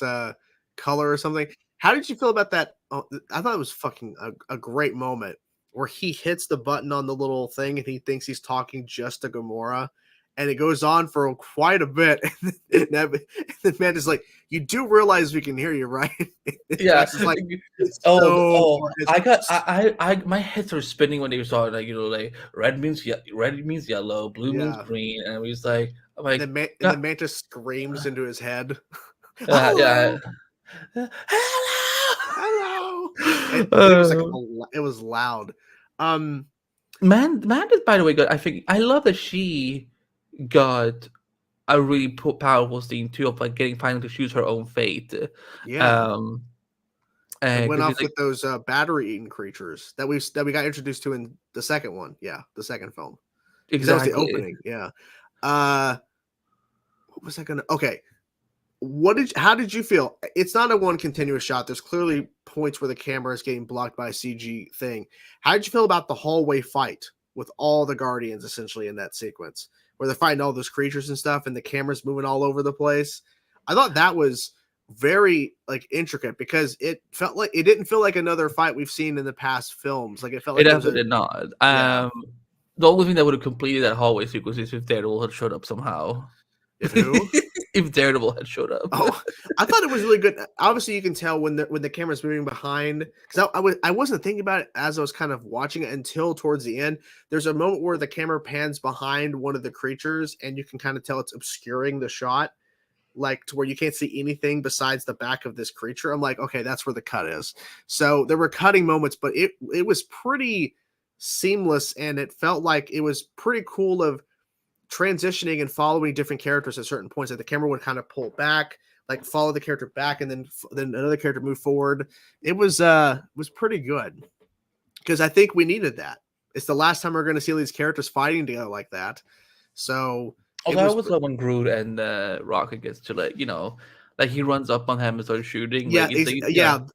color or something. How did you feel about that? I thought it was fucking a great moment where he hits the button on the little thing and he thinks he's talking just to Gamora, and it goes on for quite a bit. And the man is like, "You do realize we can hear you, right?" Yeah. Like, my head started spinning when they saw it. Like, like red means yellow, blue means green, and we was like, and the Mantis screams into his head. Hello. It was loud. Mantis, by the way, good. I love that she got a really powerful scene too, of like finally to choose her own fate. Yeah. And went off with those battery-eating creatures that we got introduced to in the second one. Yeah, the second film. Exactly. That was the opening. Yeah. What was I gonna? Okay. How did you feel? It's not a one continuous shot. There's clearly points where the camera is getting blocked by a CG thing. How did you feel about the hallway fight with all the Guardians essentially in that sequence, where they're fighting all those creatures and stuff, and the camera's moving all over the place? I thought that was very like intricate, because it didn't feel like another fight we've seen in the past films. Like, it felt like it definitely did not. Yeah. The only thing that would have completed that hallway sequence is if Daredevil had showed up somehow. If who? If Daredevil had showed up. Oh, I thought it was really good. Obviously, you can tell when the camera's moving behind, because I wasn't thinking about it as I was kind of watching it until towards the end. There's a moment where the camera pans behind one of the creatures, and you can kind of tell it's obscuring the shot, like to where you can't see anything besides the back of this creature. I'm like, okay, that's where the cut is. So there were cutting moments, but it was pretty seamless, and it felt like it was pretty cool of transitioning and following different characters at certain points. Like the camera would kind of pull back, like follow the character back, and then another character move forward. It was pretty good, because I think we needed that. It's the last time we're going to see these characters fighting together like that. So although I was when Groot and Rocket gets to, like, like he runs up on him and starts shooting. Yeah,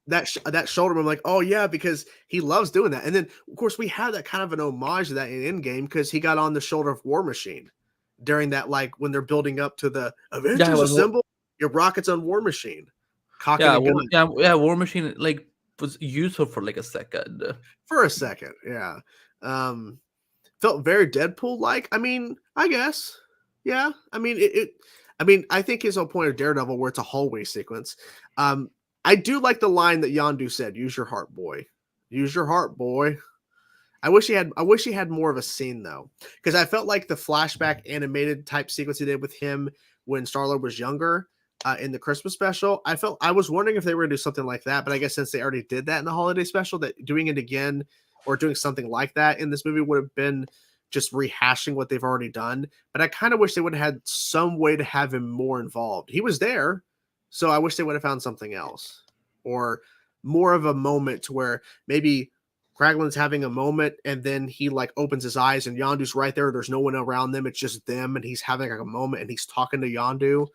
that shoulder. I'm like, oh yeah, because he loves doing that. And then of course we had that kind of an homage to that in Endgame, because he got on the shoulder of War Machine during that, like when they're building up to the Avengers Assemble. Your Rocket's on War Machine. War Machine like was useful for like a second. For a second, yeah. Felt very Deadpool like. I mean, I guess. Yeah. I mean, I think his whole point of Daredevil, where it's a hallway sequence. I do like the line that Yondu said, "Use your heart, boy. Use your heart, boy." I wish he had more of a scene though, because I felt like the flashback animated type sequence he did with him when Star-Lord was younger in the Christmas special. I was wondering if they were going to do something like that, but I guess since they already did that in the holiday special, that doing it again or doing something like that in this movie would have been just rehashing what they've already done. But I kind of wish they would have had some way to have him more involved. He was there, so I wish they would have found something else or more of a moment to where maybe Kraglin's having a moment and then he like opens his eyes and Yondu's right there. There's no one around them. It's just them. And he's having like a moment and he's talking to Yondu.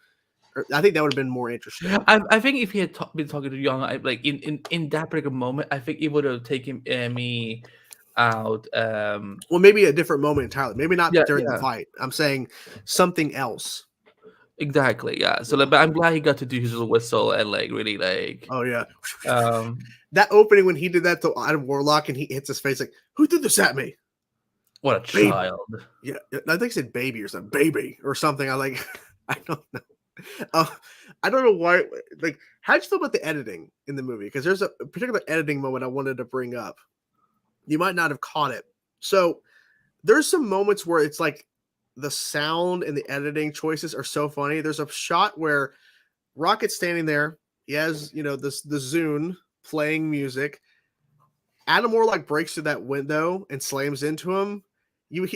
I think that would have been more interesting. I think if he had been talking to Young, like in that particular moment, I think it would have taken me out. Well, maybe a different moment entirely. Maybe not during the fight. I'm saying something else. Exactly. Yeah. So, like, but I'm glad he got to do his little whistle and like really like. Oh yeah. That opening when he did that to Adam Warlock and he hits his face like, "Who did this at me?" What a child. Yeah, I think he said baby or something. Baby or something. I don't know. I don't know why. Like, how'd you feel about the editing in the movie? Because there's a particular editing moment I wanted to bring up. You might not have caught it. So there's some moments where it's like the sound and the editing choices are so funny. There's a shot where Rocket's standing there. He has, the Zune playing music. Adam Warlock breaks through that window and slams into him. You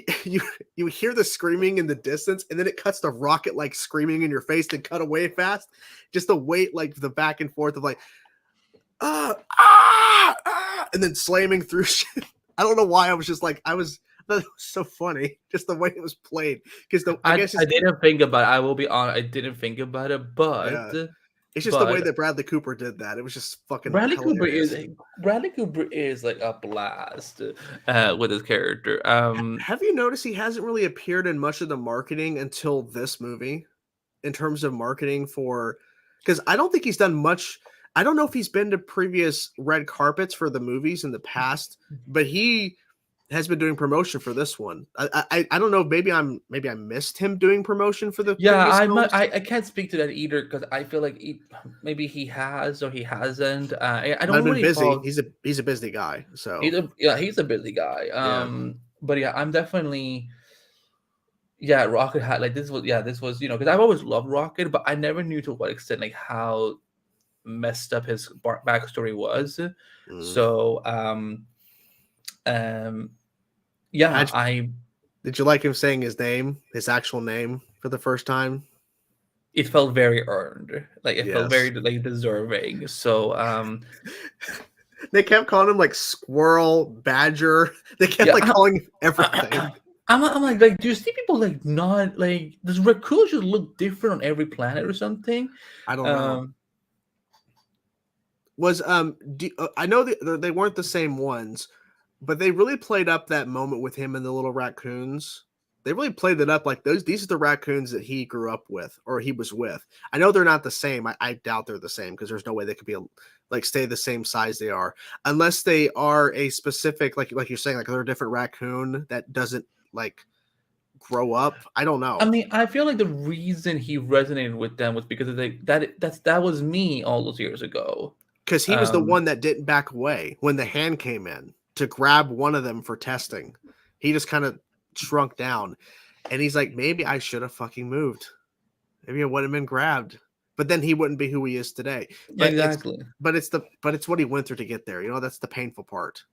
hear the screaming in the distance, and then it cuts to Rocket like screaming in your face, then cut away fast. Just the wait, like the back and forth of like, and then slamming through shit. I don't know why I was just like, that was so funny, just the way it was played. Because I didn't think about it. I will be honest, I didn't think about it, but. Yeah. It's just the way that Bradley Cooper did that. It was just fucking hilarious. Bradley Cooper is like a blast with his character. Have you noticed he hasn't really appeared in much of the marketing until this movie, in terms of marketing because I don't think he's done much. I don't know if he's been to previous red carpets for the movies in the past, but he has been doing promotion for this one. I don't know. Maybe I missed him doing promotion for the. Yeah, I can't speak to that either because I feel like maybe he has or he hasn't. I don't really busy. Follow... He's a busy guy. So he's a busy guy. But yeah, I'm definitely. Yeah, Rocket had like this was because I've always loved Rocket, but I never knew to what extent like how messed up his backstory was. So yeah, did you like him saying his actual name for the first time? It felt very earned. Like it felt very like deserving. So they kept calling him like Squirrel, Badger. They kept like calling him everything. I'm like, do you see people like not like does Racoon just look different on every planet or something? I don't know. Was I know they weren't the same ones. But they really played up that moment with him and the little raccoons. They really played it up like these are the raccoons that he grew up with or he was with. I know they're not the same. I doubt they're the same because there's no way they could be stay the same size they are unless they are a specific like you're saying like they're a different raccoon that doesn't like grow up. I don't know. I mean, I feel like the reason he resonated with them was because of that was me all those years ago. Because he was the one that didn't back away when the hand came in to grab one of them for testing. He just kind of shrunk down and he's like, maybe I should have fucking moved. Maybe I would have been grabbed, but then he wouldn't be who he is today. But exactly. It's what he went through to get there. That's the painful part,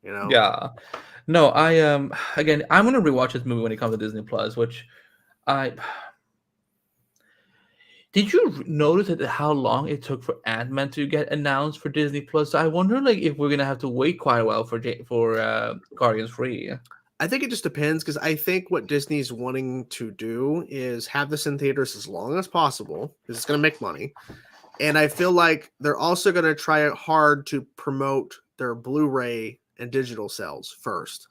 Yeah. No, again, I'm going to rewatch this movie when it comes to Disney Plus, which did you notice how long it took for Ant-Man to get announced for Disney Plus? I wonder, if we're gonna have to wait quite a while for Guardians 3. I think it just depends because I think what Disney's wanting to do is have this in theaters as long as possible because it's gonna make money, and I feel like they're also gonna try hard to promote their Blu-ray and digital sales first,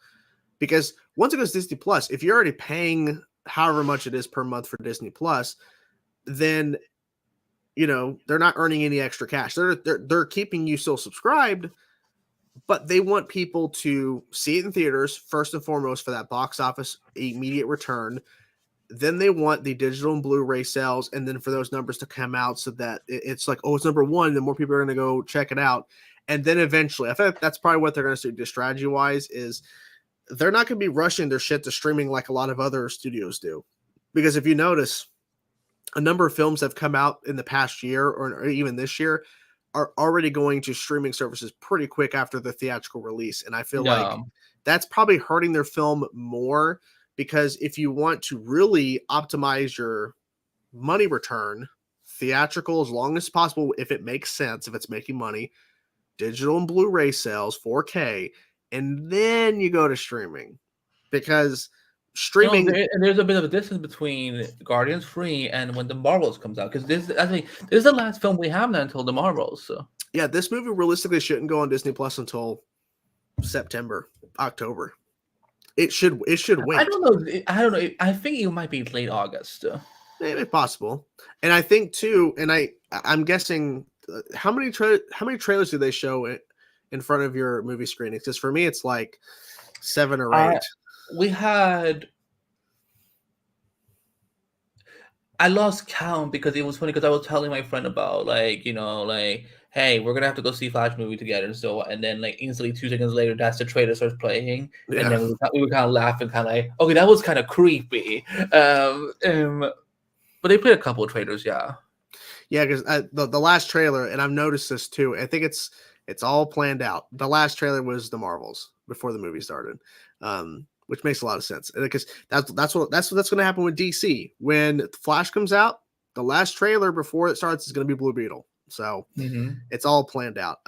because once it goes Disney Plus, if you're already paying however much it is per month for Disney Plus, then they're not earning any extra cash. They're keeping you still subscribed, but they want people to see it in theaters first and foremost for that box office immediate return. Then they want the digital and Blu-ray sales, and then for those numbers to come out so that it's like, oh, it's number one, then more people are going to go check it out. And then eventually, I think that's probably what they're going to do strategy wise is they're not going to be rushing their shit to streaming like a lot of other studios do. Because if you notice, a number of films that have come out in the past year or even this year are already going to streaming services pretty quick after the theatrical release. And I feel like that's probably hurting their film more, because if you want to really optimize your money return, theatrical as long as possible, if it makes sense, if it's making money, digital and Blu-ray sales, 4K, and then you go to streaming, because streaming. There's a bit of a distance between Guardians 3 and when the Marvels comes out, because this is the last film we have now until the Marvels. So yeah, this movie realistically shouldn't go on Disney Plus until September, October. It should wait. I don't know. I think it might be late August. Maybe possible. And I think too, and I'm guessing how many trailers do they show in front of your movie screenings? Because for me, it's like 7 or 8. We had. I lost count because it was funny, because I was telling my friend about hey, we're gonna have to go see Flash movie together, and then instantly 2 seconds later, that's the trailer starts playing, and then we were kind of laughing, kind of like, okay, that was kind of creepy. But they played a couple of trailers, yeah, because the last trailer, and I've noticed this too. I think it's all planned out. The last trailer was the Marvels before the movie started, which makes a lot of sense, because that's what's going to happen with DC when Flash comes out. The last trailer before it starts is going to be Blue Beetle. So it's all planned out.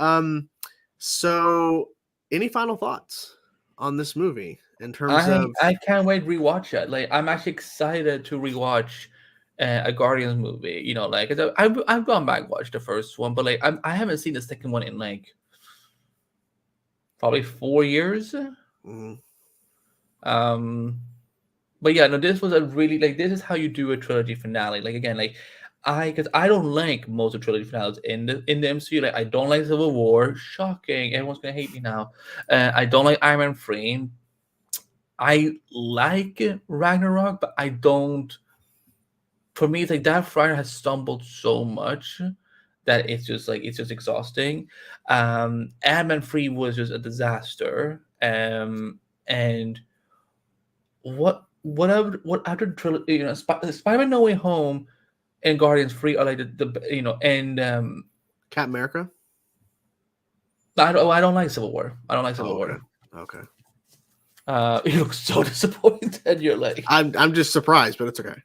So any final thoughts on this movie in terms of? I can't wait to rewatch it. I'm actually excited to rewatch a Guardians movie. I've gone back and watched the first one, but I haven't seen the second one in probably 4 years. But yeah, no, this was a really this is how you do a trilogy finale. Because I don't like most of the trilogy finales in the MCU. I don't like Civil War. Shocking. Everyone's gonna hate me now. I don't like Iron Man 3. I like Ragnarok, but I don't. For me, it's that Friday has stumbled so much that it's just exhausting. Ant-Man 3 was just a disaster. And what after trilogy, Spider-Man No Way Home and Guardians 3 are and Captain America. I don't like Civil War. I don't like Civil War. Okay. You look so disappointed. You're like, I'm just surprised, but it's okay.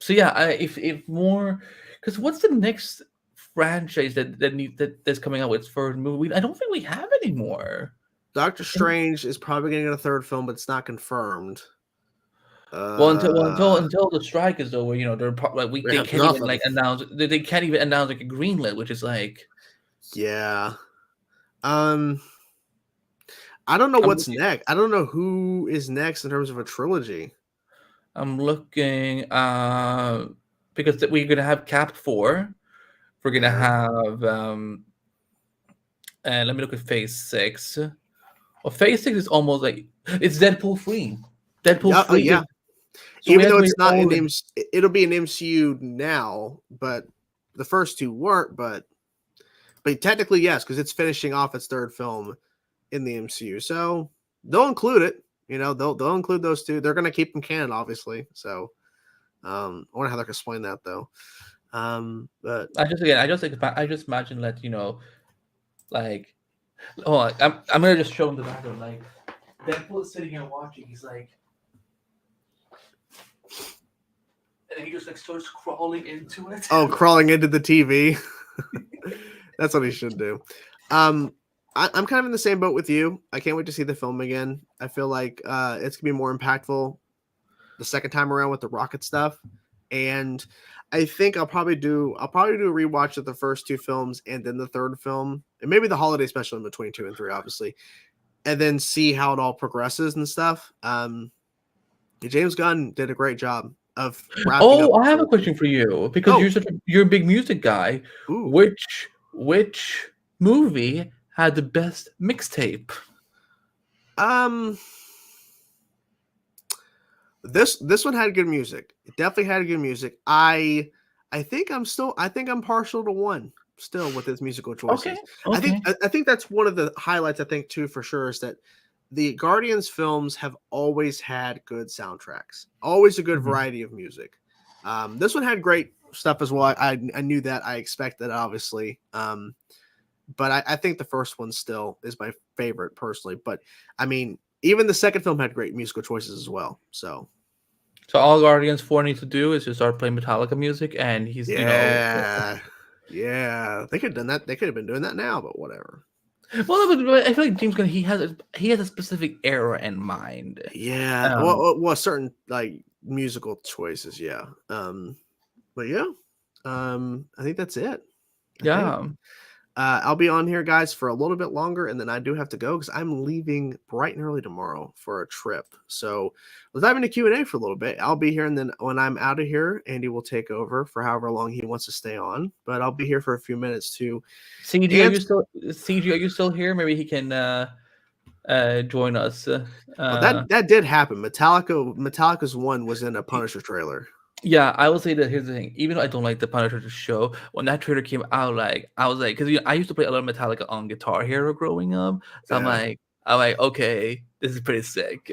So yeah, if more, because what's the next franchise that's coming out with its first movie? I don't think we have anymore. Doctor Strange is probably going to get a third film, but it's not confirmed. Well, until the strike is over, they're they can't even announce. They can't even announce a greenlit, which is yeah. I don't know what's next. I don't know who is next in terms of a trilogy. I'm looking because we're gonna have Cap 4. We're gonna have let me look at Phase 6. Well, Phase 6 is almost it's Deadpool 3. Deadpool 3. Yeah. So even though it's not it'll be an MCU now, but the first 2 weren't. But technically, yes, because it's finishing off its 3rd film in the MCU. So they'll include it. They'll include those 2. They're going to keep them canon, obviously. So I wonder how they're going to explain that, though. But I just imagine that I'm gonna just show them the background. Deadpool is sitting here watching. He's and he just starts crawling into it. Oh, crawling into the TV. That's what he should do. I'm kind of in the same boat with you. I can't wait to see the film again. I feel like it's gonna be more impactful the second time around with the rocket stuff, and I think I'll probably do a rewatch of the first 2 films and then the 3rd film, and maybe the holiday special in between 2 and 3, obviously, and then see how it all progresses and stuff. James Gunn did a great job of wrapping up. I have a question for you, because you're a big music guy. Ooh. Which movie had the best mixtape? This one had good music. It definitely had good music. I think I'm partial to 1 still with his musical choices. Okay. I think that's one of the highlights. I think too for sure is that the Guardians films have always had good soundtracks, always a good variety of music. This one had great stuff as well. I knew that. I expected, obviously. But I think the first one still is my favorite personally. But I mean, even the second film had great musical choices as well. So all Guardians 4 needs to do is just start playing Metallica music, and he's yeah, they could have done that. They could have been doing that now, but whatever. Well, but I feel like James Gunn, he has a specific era in mind. Yeah, well, certain like musical choices. Yeah, but yeah, I think that's it. I'll be on here, guys, for a little bit longer, and then I do have to go because I'm leaving bright and early tomorrow for a trip. So let's dive into Q&A for a little bit. I'll be here, and then when I'm out of here, Andy will take over for however long he wants to stay on. But I'll be here for a few minutes to. CG, are you still here? Maybe he can join us. Well, that did happen. Metallica's one was in a Punisher trailer. Yeah, I will say that here's the thing. Even though I don't like the Punisher show, when that trailer came out, like I was like, because I used to play a lot of Metallica on Guitar Hero growing up, so I'm like, okay, this is pretty sick.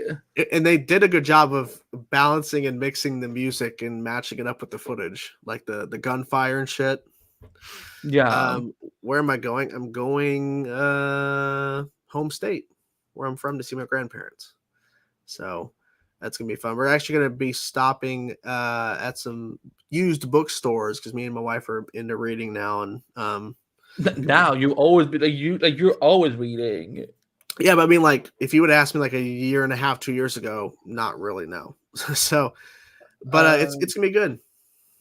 And they did a good job of balancing and mixing the music and matching it up with the footage, like the gunfire and shit. Yeah. Where am I going? I'm going home state, where I'm from, to see my grandparents. So that's gonna be fun. We're actually gonna be stopping at some used bookstores because me and my wife are into reading now. And now you always be you're always reading. Yeah, but I mean, like, if you would ask me like a year and a half, 2 years ago, not really, no. So, but it's gonna be good.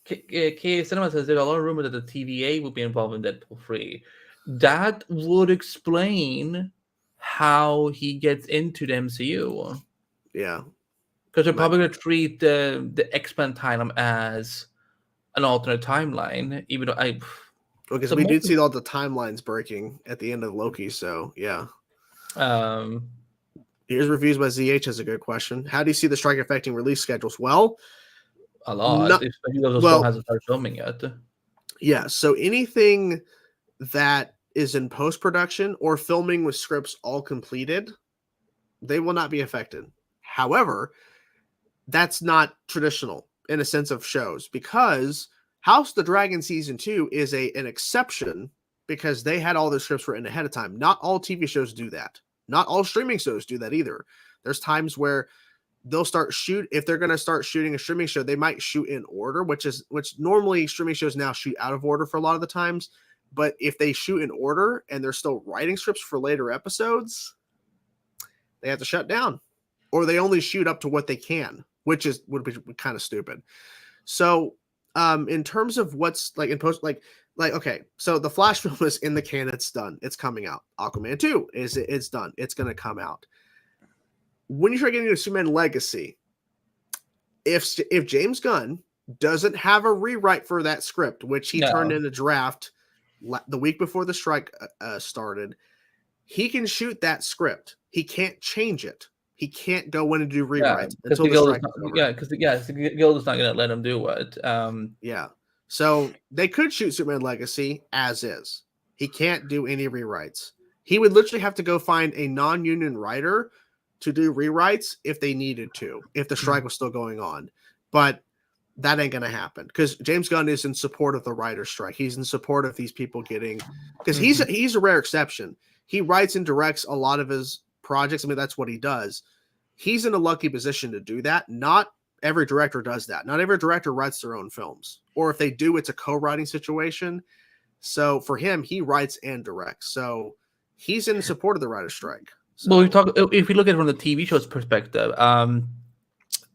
K Cinema says there's a lot of rumor that the TVA will be involved in Deadpool 3. That would explain how he gets into the MCU. Yeah. Because they're probably going to treat the X-Men timeline as an alternate timeline, even though because we did see all the timelines breaking at the end of Loki, so yeah. Here's reviews by ZH has a good question. How do you see the strike affecting release schedules? Well, a lot. Still hasn't started filming yet. Yeah, so anything that is in post-production or filming with scripts all completed, they will not be affected. However, that's not traditional in a sense of shows, because House of the Dragon season 2 is an exception because they had all their scripts written ahead of time. Not all TV shows do that. Not all streaming shows do that either. There's times where they'll if they're going to start shooting a streaming show, they might shoot in order, which normally streaming shows now shoot out of order for a lot of the times. But if they shoot in order and they're still writing scripts for later episodes, they have to shut down, or they only shoot up to what they can, which would be kind of stupid. So, in terms of what's like in post, like okay, so the Flash film is in the can, it's done, it's coming out. Aquaman 2 it's done, it's going to come out. When you start getting into Superman Legacy, if James Gunn doesn't have a rewrite for that script, which he turned in a draft the week before the strike started, he can shoot that script. He can't change it. He can't go in and do rewrites until the strike is over. Because the guild is not going to let him do it. Yeah. So they could shoot Superman Legacy as is. He can't do any rewrites. He would literally have to go find a non-union writer to do rewrites if they needed to, if the strike was still going on. But that ain't going to happen because James Gunn is in support of the writer's strike. He's in support of these people getting, because he's a rare exception. He writes and directs a lot of his projects. I mean, that's what he does. He's in a lucky position to do that. Not every director does that. Not every director writes their own films, or if they do, it's a co-writing situation. So for him, he writes and directs. So he's in support of the writer's strike. So. Well, if we look at it from the TV show's perspective,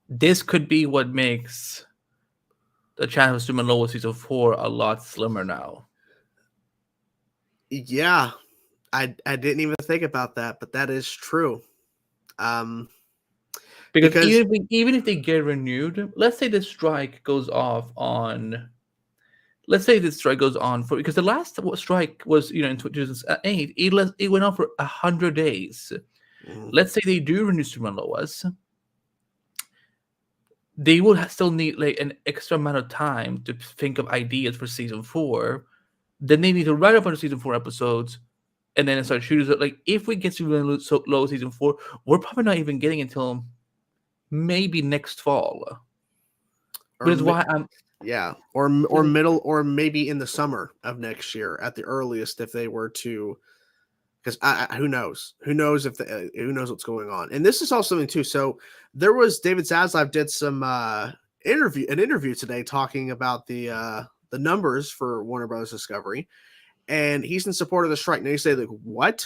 this could be what makes the chance of Superman Lois season 4 a lot slimmer now. Yeah, I didn't even think about that, but that is true. Because even if they get renewed, let's say the strike goes off on. Let's say this strike goes on for, because the last strike was, in 2008, it went on for 100 days. Let's say they do renew Superman Lois. They will still need like an extra amount of time to think of ideas for season 4. then they need to write up on season 4 episodes, and then start shooting. Like, if we get to so low season 4, we're probably not even getting until maybe next fall. Which is why I'm or middle, or maybe in the summer of next year at the earliest, if they were to. Because who knows? Who knows who knows what's going on? And this is also something too. So there was David Zaslav did some interview today talking about the numbers for Warner Bros. Discovery, and he's in support of the strike. Now you say, like, what?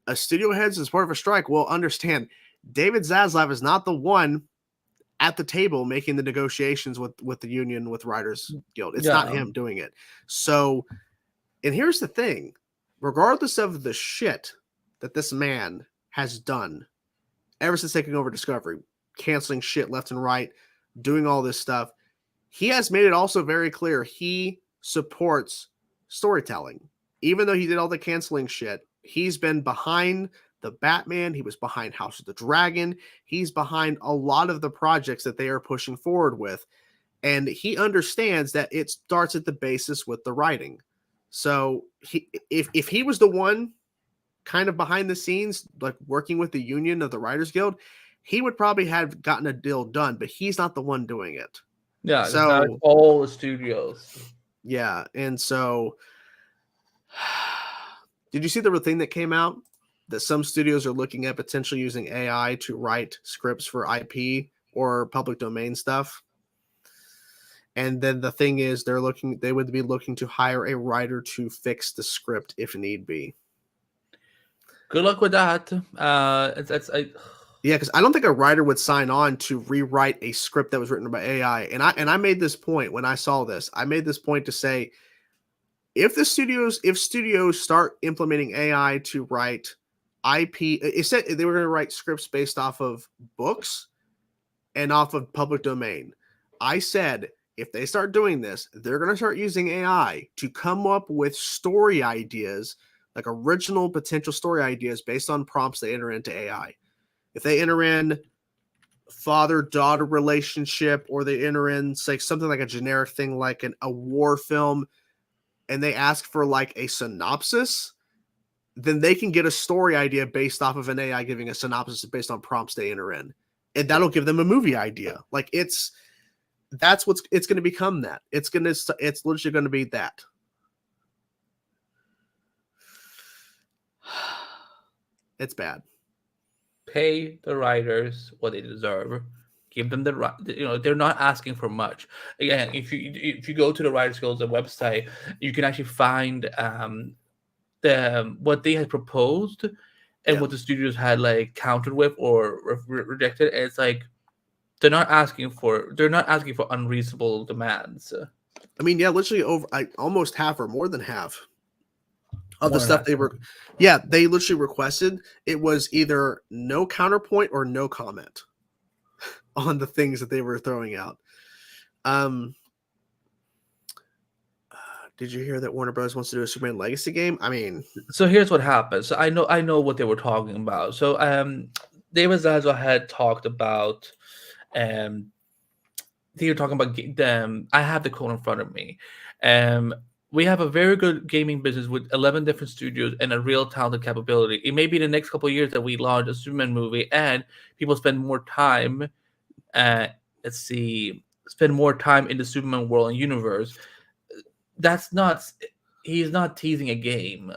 A studio head's in support of a strike? Well, understand, David Zaslav is not the one at the table making the negotiations with the union, with Writers Guild. It's not him doing it. So, and here's the thing. Regardless of the shit that this man has done ever since taking over Discovery, canceling shit left and right, doing all this stuff, he has made it also very clear he supports storytelling. Even though he did all the canceling shit, he's been behind the Batman, he was behind House of the Dragon, he's behind a lot of the projects that they are pushing forward with. And he understands that it starts at the basis with the writing. So if he was the one kind of behind the scenes, like working with the union of the Writers Guild, he would probably have gotten a deal done, but he's not the one doing it. Yeah, so all the studios. Yeah, and so did you see the thing that came out that some studios are looking at potentially using AI to write scripts for IP or public domain stuff? And then the thing is, they would be looking to hire a writer to fix the script if need be. Good luck with that. Yeah, because I don't think a writer would sign on to rewrite a script that was written by AI. And I made this point when I saw this. I made this point to say, if studios start implementing AI to write IP, it said they were going to write scripts based off of books and off of public domain. I said, if they start doing this, they're going to start using AI to come up with story ideas, like original potential story ideas based on prompts they enter into AI. If they enter in father-daughter relationship, or they enter in, say, something like a generic thing like a war film, and they ask for like a synopsis, then they can get a story idea based off of an AI giving a synopsis based on prompts they enter in. And that'll give them a movie idea. Like that's what's it's going to become. That it's literally going to be that. It's bad. Pay the writers what they deserve. Give them the right. They're not asking for much. Again, if you go to the Writers Guild's website, you can actually find what they had proposed and what the studios had like countered with or rejected. And it's like they're not asking for unreasonable demands. I mean, yeah, literally almost half or more than half of the stuff they were. Yeah, they literally requested. It was either no counterpoint or no comment on the things that they were throwing out. Did you hear that Warner Bros. Wants to do a Superman Legacy game? I mean, so here's what happened. So I know what they were talking about. So David Zaslav had talked about they were talking about them. I have the quote in front of me. We have a very good gaming business with 11 different studios and a real talented capability. It may be the next couple of years that we launch a Superman movie and people spend more time spend more time in the Superman world and universe. He's not teasing a game.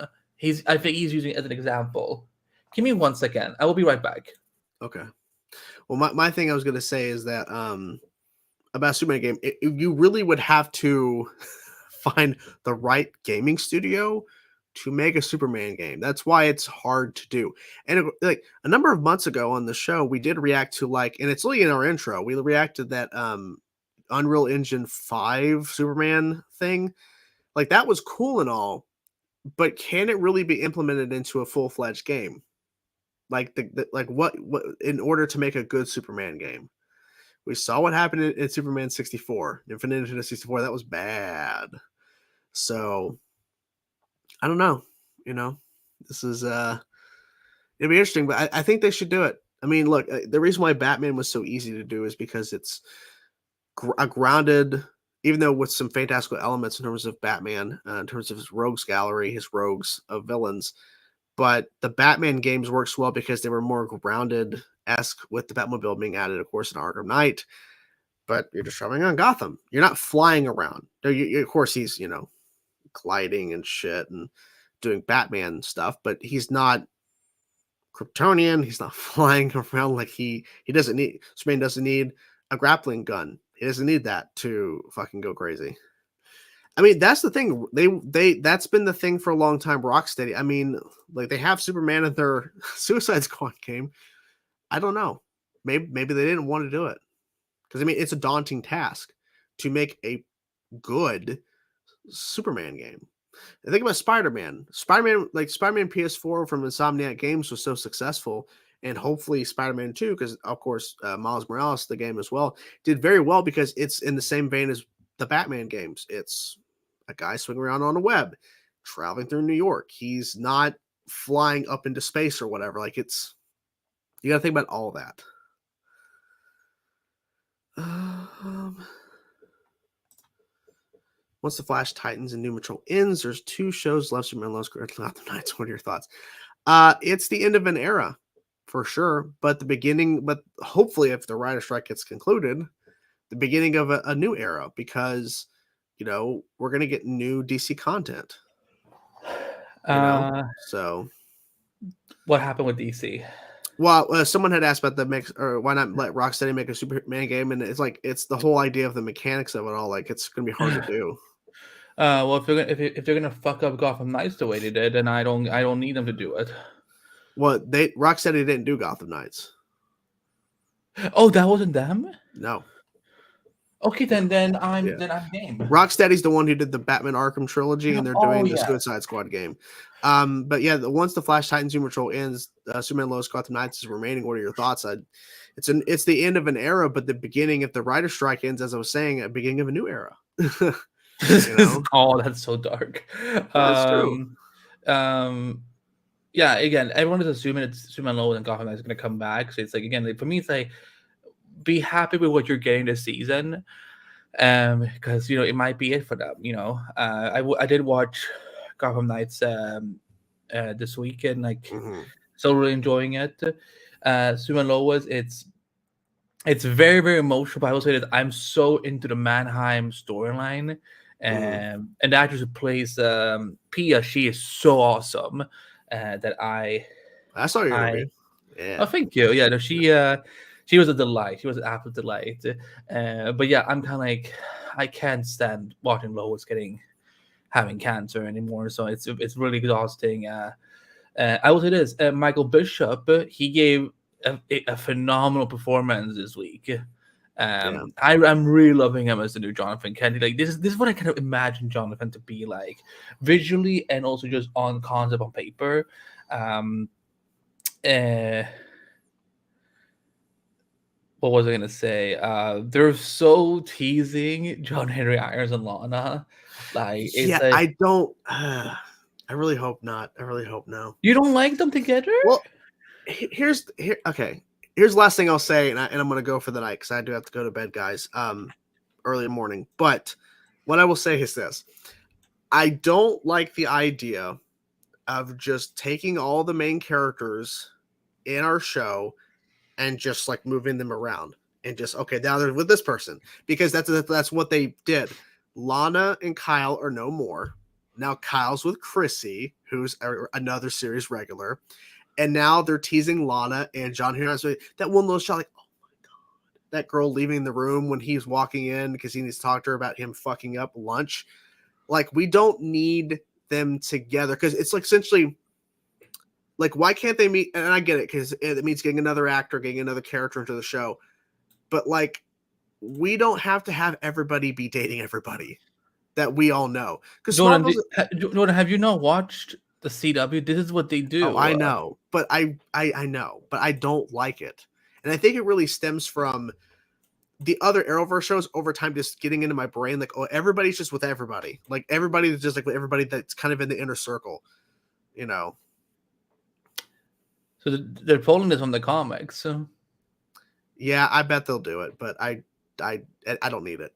I think he's using it as an example. Give me 1 second. I will be right back. Okay. Well, my thing I was going to say is that about Superman game, you really would have to find the right gaming studio to make a Superman game. That's why it's hard to do. And like a number of months ago on the show, we did react to and it's really in our intro, we reacted that Unreal Engine 5 Superman thing. Like that was cool and all, but can it really be implemented into a full-fledged game? Like what in order to make a good Superman game? We saw what happened in Superman 64, Infinite Infinite 64. That was bad. So I don't know. This is it'll be interesting, but I think they should do it. I mean, look, the reason why Batman was so easy to do is because it's a grounded even though with some fantastical elements in terms of Batman, in terms of his rogues gallery, his rogues of villains. But the Batman games works well because they were more grounded-esque with the Batmobile being added, of course, in Arkham Knight. But you're just traveling on Gotham. You're not flying around. Of course, he's, gliding and shit and doing Batman stuff, but he's not Kryptonian. He's not flying around like he doesn't need. Superman doesn't need a grappling gun. He doesn't need that to fucking go crazy. I mean, that's the thing. That's been the thing for a long time. Rocksteady. I mean, like they have Superman in their Suicide Squad game. I don't know. Maybe they didn't want to do it because I mean it's a daunting task to make a good Superman game. And think about Spider-Man. Spider-Man PS4 from Insomniac Games was so successful, and hopefully Spider-Man 2, because of course Miles Morales, the game as well, did very well because it's in the same vein as the Batman games. It's a guy swinging around on a web, traveling through New York. He's not flying up into space or whatever. Like it's, you got to think about all that. Once the Flash Titans and New Patrol ends, there's 2 shows left. Superman Loves Gotham Knights. What are your thoughts? It's the end of an era for sure, but the beginning. But hopefully, if the writer strike gets concluded, the beginning of a new era, because we're gonna get new DC content. So what happened with DC? Well, someone had asked about the mix, or why not let Rocksteady make a Superman game, and it's the whole idea of the mechanics of it all. Like it's gonna be hard to do. Well, if they're gonna fuck up Gotham Knights the way they did, then I don't need them to do it. Well, Rocksteady didn't do Gotham Knights. Oh, that wasn't them? No. Okay, then I'm game. Rocksteady's the one who did the Batman Arkham trilogy, and they're doing the Suicide Squad game. But yeah, once the Flash Titans Doom Patrol ends, Superman Lois Gotham Knights is remaining. What are your thoughts? It's the end of an era, but the beginning, if the writer strike ends, as I was saying, a beginning of a new era. Oh, that's so dark. That's true. Yeah, again, everyone is assuming it's Superman Lois and Gotham Knights is going to come back. So it's like, again, for me, it's like, be happy with what you're getting this season, because it might be it for them. I did watch Gotham Knights this weekend, still really enjoying it. Superman Lois, it's very, very emotional, but I will say that I'm so into the Mannheim storyline, and the actress who plays Pia, she is so awesome that I saw your review. Yeah. Oh, thank you. Yeah, no, she was a delight. She was an absolute delight. But yeah, I'm kind of like, I can't stand watching Lois having cancer anymore. So it's really exhausting. I will say this: Michael Bishop, he gave a phenomenal performance this week. I'm really loving him as the new Jonathan Kent. Like this is what I kind of imagine Jonathan to be like, visually and also just on concept on paper. What was I gonna say? They're so teasing John Henry Irons and Lana. Like, I don't. I really hope not. I really hope no. You don't like them together? Well, here's the last thing I'll say, and I'm gonna go for the night because I do have to go to bed, guys. Early in the morning. But what I will say is this: I don't like the idea of just taking all the main characters in our show and just like moving them around and just, okay, now they're with this person, because that's what they did. Lana and Kyle are no more. Now Kyle's with Chrissy, who's another series regular. And now they're teasing Lana and John Henry. That one little shot, like, oh my God, that girl leaving the room when he's walking in because he needs to talk to her about him fucking up lunch. Like, we don't need them together because it's like essentially, like, why can't they meet? And I get it because it means getting another actor, getting another character into the show. But like, we don't have to have everybody be dating everybody that we all know. Because Jordan, have you not watched the CW? This is what they do. Oh, I know, but I know, but I don't like it, and I think it really stems from the other Arrowverse shows over time, just getting into my brain. Like, oh, everybody's just with everybody. Like everybody's just like with everybody that's kind of in the inner circle, So they're pulling this from the comics. So. Yeah, I bet they'll do it, but I don't need it.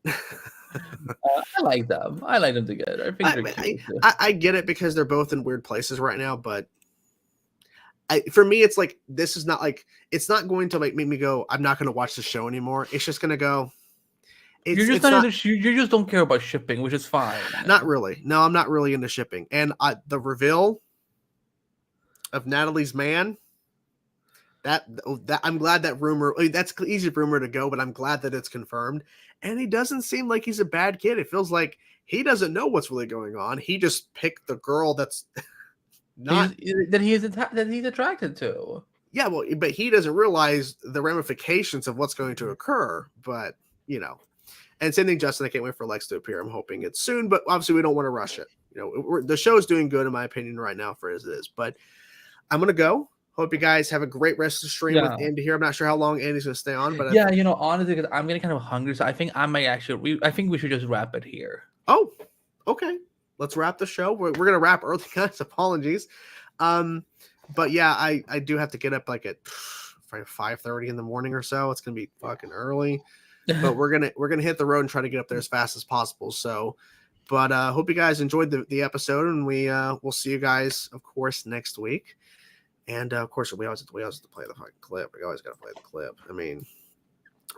I like them. I like them together. I think they're cute. I get it because they're both in weird places right now, but for me, it's like this is not like it's not going to like make me go, I'm not going to watch the show anymore. It's just going to go. You're just not you just don't care about shipping, which is fine. Not really. No, I'm not really into shipping. And the reveal of Natalie's man. That I'm glad that rumor. That's easy rumor to go, but I'm glad that it's confirmed. And he doesn't seem like he's a bad kid. It feels like he doesn't know what's really going on. He just picked the girl that's not that he's attracted to. Yeah, well, but he doesn't realize the ramifications of what's going to occur. But and same thing, Justin. I can't wait for Lex to appear. I'm hoping it's soon, but obviously we don't want to rush it. The show is doing good in my opinion right now for as it is. But I'm gonna go. Hope you guys have a great rest of the stream with Andy here. I'm not sure how long Andy's going to stay on, but honestly, because I'm getting kind of hungry, so I think I might actually. I think we should just wrap it here. Oh, okay. Let's wrap the show. We're going to wrap early, guys. Apologies, but yeah, I do have to get up like at 5:30 in the morning or so. It's going to be fucking early, but we're gonna hit the road and try to get up there as fast as possible. So, but hope you guys enjoyed the episode, and we'll see you guys, of course, next week. And of course, we always have to play the fucking clip. We always got to play the clip. I mean,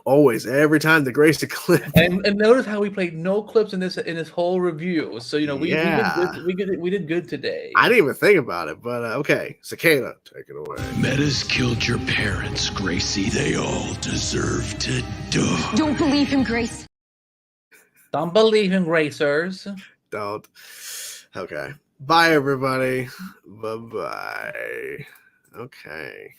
always, every time the Grace to clip. And notice how we played no clips in this whole review. So we did good today. I didn't even think about it, but okay, Cicada, take it away. Metas killed your parents, Gracie. They all deserve to die. Don't believe him, Grace. Don't believe him, Gracers. Don't. Okay. Bye, everybody. Bye-bye. Okay.